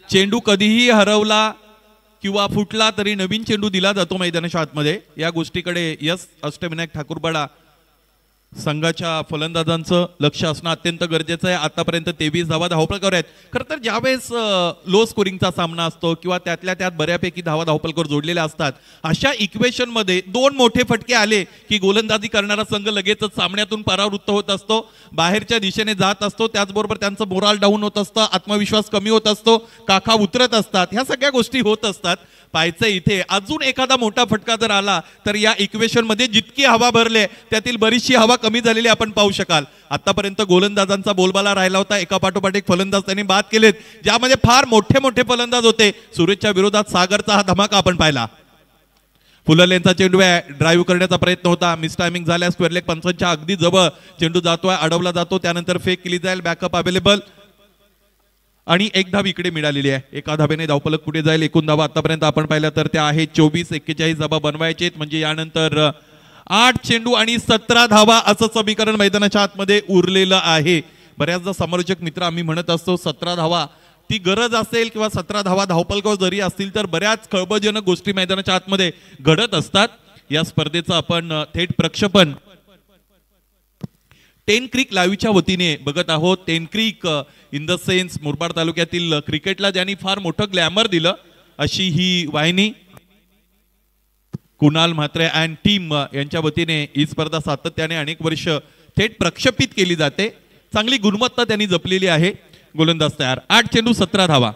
चेंडू कधीही हरवला किंवा फुटला तरी नवीन चेंडू दिला जातो मैदानाच्या आतमध्ये. या गोष्टीकडे यस अष्टविनायक ठाकूरपाडा संघाच्या फलंदाजांचं लक्ष असणं अत्यंत गरजेचं आहे. आतापर्यंत 23 धावा धावपलकावर आहेत. खरं तर ज्यावेळेस लो स्कोरिंगचा सामना असतो किंवा त्यातल्या त्यात बऱ्यापैकी धावा धावपलकावर जोडलेल्या असतात अशा इक्वेशन मध्ये 2 मोठे फटके आले की गोलंदाजी करणारा संघ लगेचच सामन्यातून परावृत्त होत असतो. बाहेरच्या दिशेने जात असतो. त्याचबरोबर त्यांचं मोराल डाऊन होत असतं. आत्मविश्वास कमी होत असतो. काखा उतरत असतात. ह्या सगळ्या गोष्टी होत असतात. पाहायचं इथे अजून एखादा मोठा फटका जर आला तर या इक्वेशन मध्ये जितकी हवा भरले त्यातील बरीचशी हवा कमी झालेली आपण पाहू शकाल. आतापर्यंत गोलंदाजांचा बोलबाला राहिला होता. एका पाठोपाठ एक फलंदाज त्यांनी बाद केलेत ज्यामध्ये फार मोठे मोठे फलंदाज होते. सुरेशच्या विरोधात सागरचा हा धमाका आपण पाहिला. फुललेनचा चेंडू आहे. ड्राईव्ह करण्याचा प्रयत्न होता. मिस टायमिंग झाल्या. स्क्वेअर लेग पंचांच्या अगदी जवळ चेंडू जातोय. अडवला जातो. त्यानंतर फेक केली जाईल. बॅकअप अवेलेबल आणि एक धाव इकडे मिळालेली आहे. एका धावेने धावपलक कुठे जाईल. एकूण धावा आतापर्यंत आपण पाहिल्या तर त्या आहेत 24-41 धावा बनवायचे म्हणजे यानंतर 8 चेंडू आणि 17 धावा असं समीकरण मैदानाच्या आतमध्ये उरलेलं आहे. बऱ्याचदा समालोचक मित्र आम्ही म्हणत असतो 17 धावा ती गरज असेल किंवा 17 धावा धावपलकावर जरी असतील तर बऱ्याच खळबळजनक गोष्टी मैदानाच्या आतमध्ये घडत असतात. या स्पर्धेचं आपण थेट प्रक्षेपण टेन क्रिक लाईव्हच्या वतीने बघत आहोत. Ten cric in the sense Murbad तालुक्यातील क्रिकेटला ज्यांनी फार मोठं ग्लॅमर दिलं अशी ही वाहिनी कुणाल म्हात्रे अँड टीम यांच्या वतीने ही स्पर्धा सातत्याने अनेक वर्ष थेट प्रक्षेपित केली जाते. चांगली गुणवत्ता त्यांनी जपलेली आहे. गोलंदाज तयार. 8 चेंडू 17 धावा.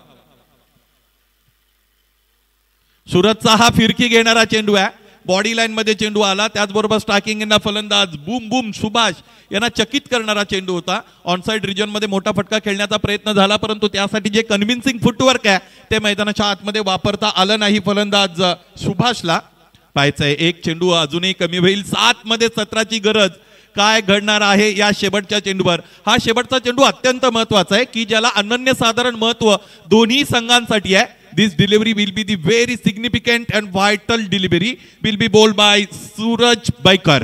सुरतचा हा फिरकी घेणारा चेंडू आहे. बॉडी लाईन मध्ये चेंडू आला. त्याचबरोबर स्ट्रायकिंग यांना फलंदाज बूम बूम सुभाष यांना चकित करणारा चेंडू होता. ऑनसाइड रिजन मध्ये मोठा फटका खेळण्याचा प्रयत्न झाला परंतु त्यासाठी जे कन्व्हिन्सिंग फुटवर्क आहे ते मैदानाच्या आतमध्ये वापरता आलं नाही फलंदाज सुभाषला. पाहायचंय एक चेंडू अजूनही कमी होईल. 7 मध्ये 17ची गरज. काय घडणार आहे या शेवटच्या चेंडूवर. हा शेवटचा चेंडू अत्यंत महत्वाचा आहे की ज्याला अनन्यसाधारण महत्व दोन्ही संघांसाठी आहे. This delivery will be the very significant and vital delivery will be bowled by Suraj Baikar.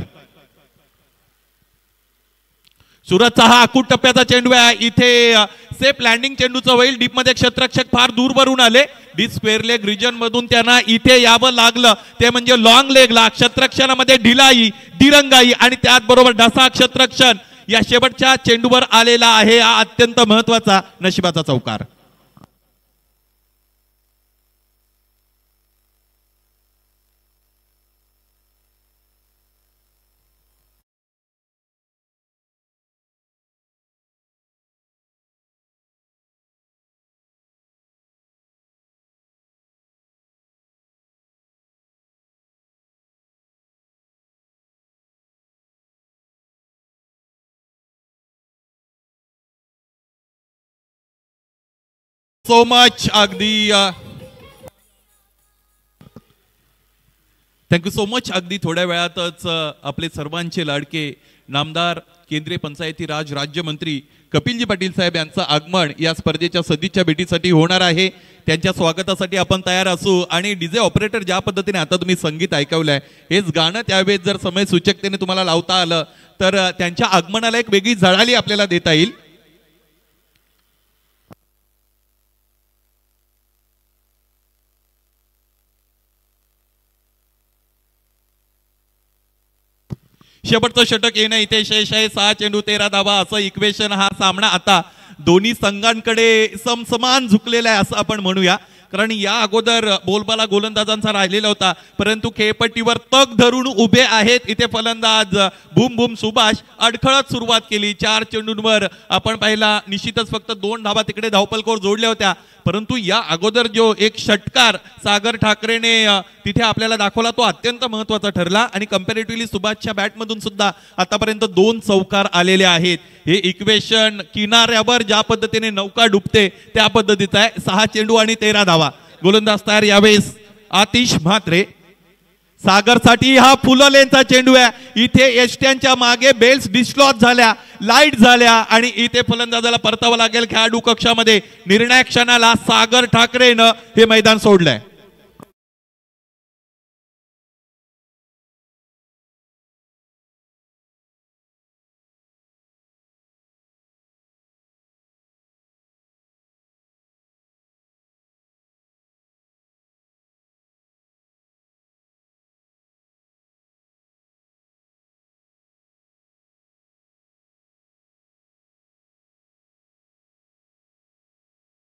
सूरजचा हा अकूट टप्प्याचा चेंडू आहे. इथे सेफ लँडिंग चेंडूचं होईल. डीप मध्ये क्षेत्ररक्षक फार दूरवरून आले. डी स्क्वेअर लेग रिजन मधून त्यांना इथे यावं लागलं ते म्हणजे लॉंग लेगला. क्षेत्ररक्षणामध्ये ढिलाई, दिरंगाई आणि त्याचबरोबर ढसा क्षेत्ररक्षण या शेवटच्या चेंडूवर आलेला आहे. हा अत्यंत महत्वाचा नशिबाचा चौकार. सो मच अगदी थँक्यू सो मच. अगदी थोड्या वेळातच आपले सर्वांचे लाडके नामदार केंद्रीय पंचायती राज राज्यमंत्री कपिलजी पाटील साहेब यांचं आगमन या स्पर्धेच्या सदिच्छा भेटीसाठी होणार आहे. त्यांच्या स्वागतासाठी आपण तयार असू. आणि डीजे ऑपरेटर ज्या पद्धतीने आता तुम्ही संगीत ऐकवलंय हेच गाणं त्यावेळेस जर समय सूचकतेने तुम्हाला लावता आलं तर त्यांच्या आगमनाला एक वेगळी झळाळी आपल्याला देता येईल. शेवटचं षटक येणं इथे शेष आहे. 6 चेंडू 13 धावा असं इक्वेशन. हा सामना आता दोन्ही संघांकडे समसमान झुकलेला आहे असं आपण म्हणूया. कारण या अगोदर बोलबाला गोलंदाजांचा राहिलेला होता परंतु खेळपट्टीवर तग धरून उभे आहेत इथे फलंदाज बूम बूम सुभाष. अडखळत सुरुवात केली. 4 चेंडूंवर आपण पाहिला निश्चितच फक्त 2 धावा तिकडे धावपलकोर जोडल्या होत्या. परंतु या अगोदर जो एक षटकार सागर ठाकरेने तिथे आपल्याला दाखवला तो अत्यंत महत्वाचा ठरला. आणि कंपॅरेटिव्हली सुभाषच्या बॅटमधून सुद्धा आतापर्यंत 2 चौकार आलेले आहेत. हे इक्वेशन किनाऱ्यावर ज्या पद्धतीने नौका डुबते त्या पद्धतीचं आहे. 6 चेंडू आणि 13 धावा. गोलंदाज तयार यावेळेस आतिश म्हात्रे. सागरसाठी हा फुललेनचा चेंडू आहे. इथे एसट्यांच्या मागे बेल्स डिस्लॉच झाल्या, लाईट झाल्या आणि इथे फलंदाजाला परतावं लागेल खेळाडू कक्षामध्ये. निर्णायक क्षणाला सागर ठाकरेनं हे मैदान सोडलंय.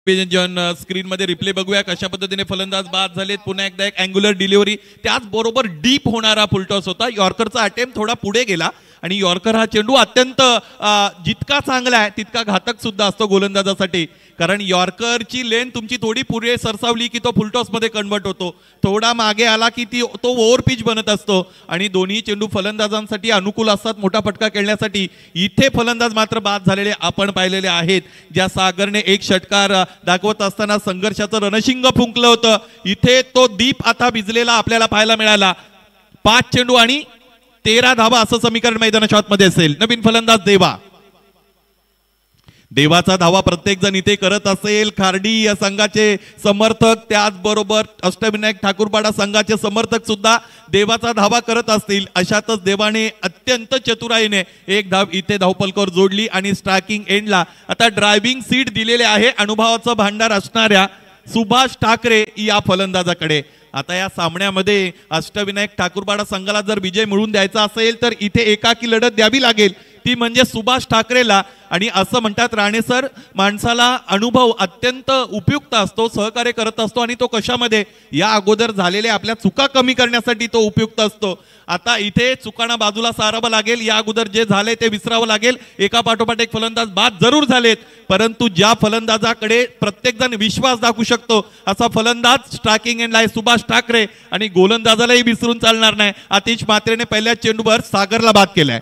स्क्रीन मध्ये रिप्ले बघूया कशा पद्धतीने फलंदाज बाद झालेत. पुन्हा एकदा एक अँग्युलर डिलिव्हरी त्याचबरोबर डीप होणारा फुलटॉस होता. यॉर्करचा अटेम्प्ट थोडा पुढे गेला आणि यॉर्कर हा चेंडू अत्यंत जितका चांगला आहे तितका घातक सुद्धा असतो गोलंदाजासाठी. कारण यॉर्करची लेन तुमची थोडी पुढे सरसावली की तो फुलटॉस मध्ये कन्वर्ट होतो. थोडा मागे आला की तो ओव्हर पिच बनत असतो. आणि दोन्ही चेंडू फलंदाजांसाठी अनुकूल असतात मोठा फटका खेळण्यासाठी. इथे फलंदाज मात्र बाद झालेले आपण पाहिलेले आहेत. ज्या सागरने एक षटकार दाखवत असताना संघर्षाचं रणशिंग फुंकलं होतं इथे तो दीप आता भिजलेला आपल्याला पाहायला मिळाला. 5 चेंडू आणि 13 धावा असं समीकरण मैदानाच्या आतमध्ये असेल. नवीन फलंदाज देवा. देवाचा धावा प्रत्येक जण इथे करत असेल. खार्डी या संघाचे समर्थक त्याचबरोबर अष्टविनायक ठाकूरपाडा संघाचे समर्थक सुद्धा देवाचा धावा करत असतील. अशातच देवाने अत्यंत चतुराईने एक धाव इथे धावपलकावर जोडली आणि स्ट्रायकिंग एंडला आता ड्रायव्हिंग सीट दिलेले आहे अनुभवाचं भांडार असणाऱ्या सुभाष ठाकरे या फलंदाजाकडे. आता या सामन्यामध्ये अष्टविनायक ठाकूरपाडा संघाला जर विजय मिळवून द्यायचा असेल तर इथे एकाकी लढत द्यावी लागेल ती म्हणजे सुभाष ठाकरेला. आणि असं म्हणतात राणे सर माणसाला अनुभव अत्यंत उपयुक्त असतो, सहकार्य करत असतो आणि तो कशामध्ये या अगोदर झालेल्या आपल्या चुका कमी करण्यासाठी तो उपयुक्त असतो. आता इथे चुकांना बाजूला सारावं लागेल. या अगोदर जे झाले ते विसरावं लागेल. एका पाठोपाठ एक फलंदाज बाद जरूर झालेत परंतु ज्या फलंदाजाकडे प्रत्येक जण विश्वास दाखवू शकतो असा फलंदाज स्ट्रायकिंग एंडला आहे सुभाष ठाकरे. आणि गोलंदाजालाही विसरून चालणार नाही. आतिश म्हात्रेने पहिल्या चेंडूवर सागरला बाद केलाय.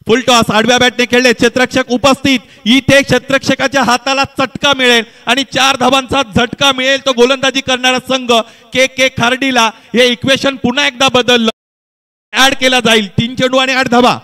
फुल टॉस आडव्या बॅटने खेळले. क्षेत्ररक्षक उपस्थित. इथे क्षेत्ररक्षकाच्या हाताला चटका मिळेल आणि 4 धावांचा झटका मिळेल. तो गोलंदाजी करणारा संघ के खार्डीला हे इक्वेशन पुन्हा एकदा बदललं. ऍड केला जाईल. 3 चेंडू आणि 8 धावा.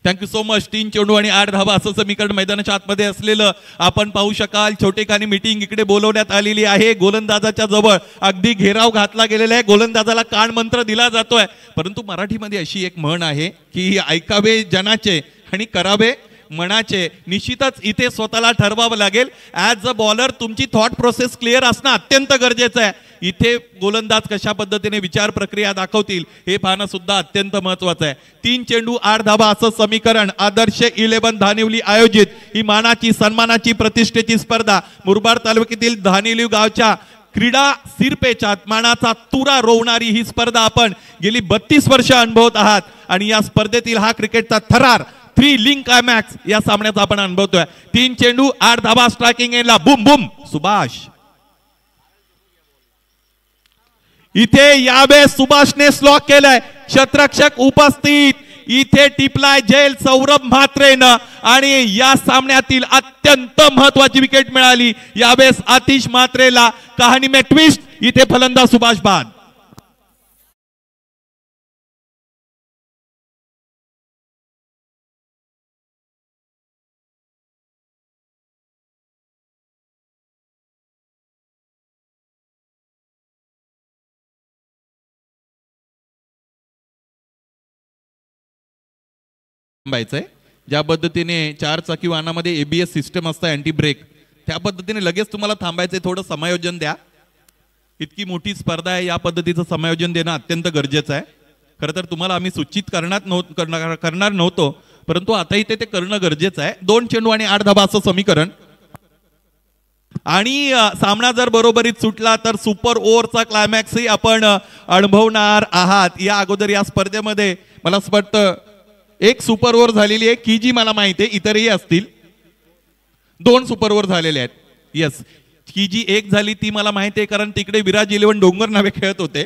Thank you so much. 3 चेंडू आणि 8 धावा असं समीकरण मैदानाच्या आतमध्ये असलेलं आपण पाहू शकाल. छोटेखानी मीटिंग इकडे बोलवण्यात आलेली आहे. गोलंदाजाच्या जवळ अगदी घेराव घातला गेलेला आहे. गोलंदाजाला कान मंत्र दिला जातोय. परंतु मराठीमध्ये अशी एक म्हण आहे की ऐकावे जनाचे आणि करावे मनाचे. निश्चितच इथे स्वतःला ठरवावं लागेल. ॲज अ बॉलर तुमची थॉट प्रोसेस क्लिअर असणं अत्यंत गरजेचं आहे. इथे गोलंदाज कशा पद्धतीने विचार प्रक्रिया दाखवतील हे पाहणं सुद्धा अत्यंत महत्वाचं आहे. 3 चेंडू 8 धावा असं समीकरण. आदर्श 11 धानिवली आयोजित ही मानाची सन्मानाची प्रतिष्ठेची स्पर्धा मुरबाड तालुक्यातील धानिवली गावच्या क्रीडा सिरपेचात मानाचा तुरा रोवणारी ही स्पर्धा आपण गेली 32 वर्ष अनुभवत आहात आणि या स्पर्धेतील हा क्रिकेटचा थरार 3 लिंक क्लायमॅक्स या सामन्याचा आपण अनुभवतोय. 3 चेंडू 8 धावा स्ट्रायकिंग एंडला. बुम बुम सुभाष. इथे यावेळेस सुभाषने स्लॉक केलाय. क्षेत्ररक्षक उपस्थित. इथे टिपलाय जेल सौरभ म्हात्रेनं आणि या सामन्यातील अत्यंत महत्वाची विकेट मिळाली यावेळेस आतिश म्हात्रेला. कहाणी में ट्विस्ट. इथे फलंदाज सुभाष बाद. ज्या पद्धतीने 4 चाकी वाहनामध्ये ABS सिस्टम असतं अँटी ब्रेक त्या पद्धतीने लगेच तुम्हाला थांबायचंय. थोडं समायोजन द्या. इतकी मोठी स्पर्धा आहे. या पद्धतीचं समायोजन देणं अत्यंत गरजेचं आहे. खरं तर तुम्हाला आम्ही सूचित करणार नव्हतो परंतु आता इथे ते करणं गरजेचं आहे. 2 चेंडू आणि 8 धावा असं समीकरण. आणि सामना जर बरोबरीत सुटला तर सुपर ओव्हरचा क्लायमॅक्सही आपण अनुभवणार आहात. या अगोदर या स्पर्धेमध्ये मला असं वाटतं एक सुपर ओव्हर झालेली आहे. की जी मला माहिती आहे इतरही असतील. 2 सुपर ओव्हर झालेले आहेत. येस की जी एक झाली ती मला माहिती आहे कारण तिकडे विराज 11 डोंगर नावे खेळत होते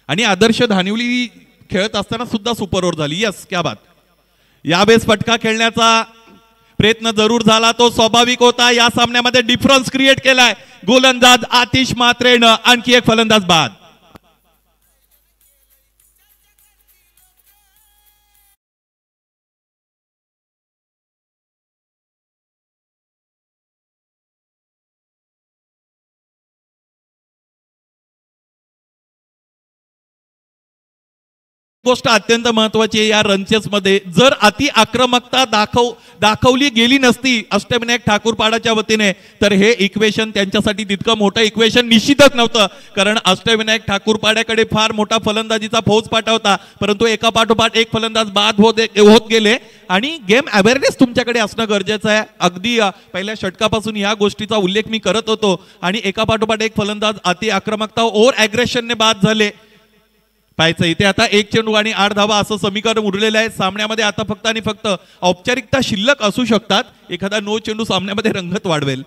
आणि आदर्श धानिवली खेळत असताना सुद्धा सुपर ओव्हर झाली. यस क्या बात. यावेळेस फटका खेळण्याचा प्रयत्न जरूर झाला. तो स्वाभाविक होता. या सामन्यामध्ये डिफरन्स क्रिएट केलाय गोलंदाज आतिश म्हात्रेनं. आणखी एक फलंदाज बाद. गोष्ट अत्यंत महत्वाची आहे या रनचेस मध्ये. जर अति आक्रमकता दाखवली गेली नसती अष्टविनायक ठाकूरपाडाच्या वतीने तर हे इक्वेशन त्यांच्यासाठी तितकं मोठं इक्वेशन निश्चितच नव्हतं. कारण अष्टविनायक ठाकूरपाड्याकडे फार मोठा फलंदाजीचा फौजफाटा होता परंतु एका पाठोपाठ एक फलंदाज बाद होत गेले आणि गेम अवेअरनेस तुमच्याकडे असणं गरजेचं आहे. अगदी पहिल्या षटकापासून या गोष्टीचा उल्लेख मी करत होतो आणि एका पाठोपाठ एक फलंदाज अति आक्रमकता ओव्हर ॲग्रेशनने बाद झाले. पाहायचं इथे आता 1 चेंडू आणि 8 धावा असं समीकरण उरलेलं आहे. सामन्यामध्ये आता फक्त आणि फक्त औपचारिकता शिल्लक असू शकतात. एखादा 9 चेंडू सामन्यामध्ये रंगत वाढवेल.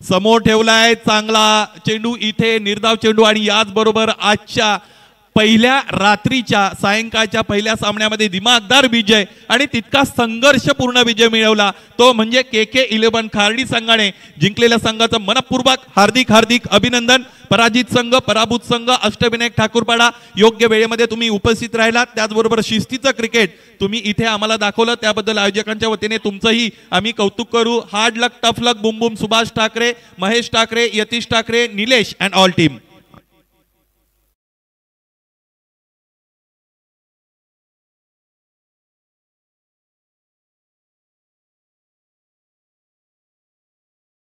समोर ठेवलाय चांगला चेंडू इथे निर्धाव चेंडू आणि याच बरोबर आजच्या पहिल्या रात्रीच्या सायंकाळच्या पहिल्या सामन्यामध्ये दिमागदार विजय आणि तितका संघर्षपूर्ण विजय मिळवला तो म्हणजे KK11 खार्डी संघाने. जिंकलेल्या संघाचं मनपूर्वक हार्दिक हार्दिक अभिनंदन. पराजित संघ पराभूत संघ अष्टविनायक ठाकूरपाडा योग्य वेळेमध्ये तुम्ही उपस्थित राहिलात. त्याचबरोबर शिस्तीचं क्रिकेट तुम्ही इथे आम्हाला दाखवलं त्याबद्दल आयोजकांच्या वतीने तुमचंही आम्ही कौतुक करू. Hard luck tough luck boom boom Subhash Thackeray, Mahesh Thackeray, Yatish Thackeray, Nilesh and all team.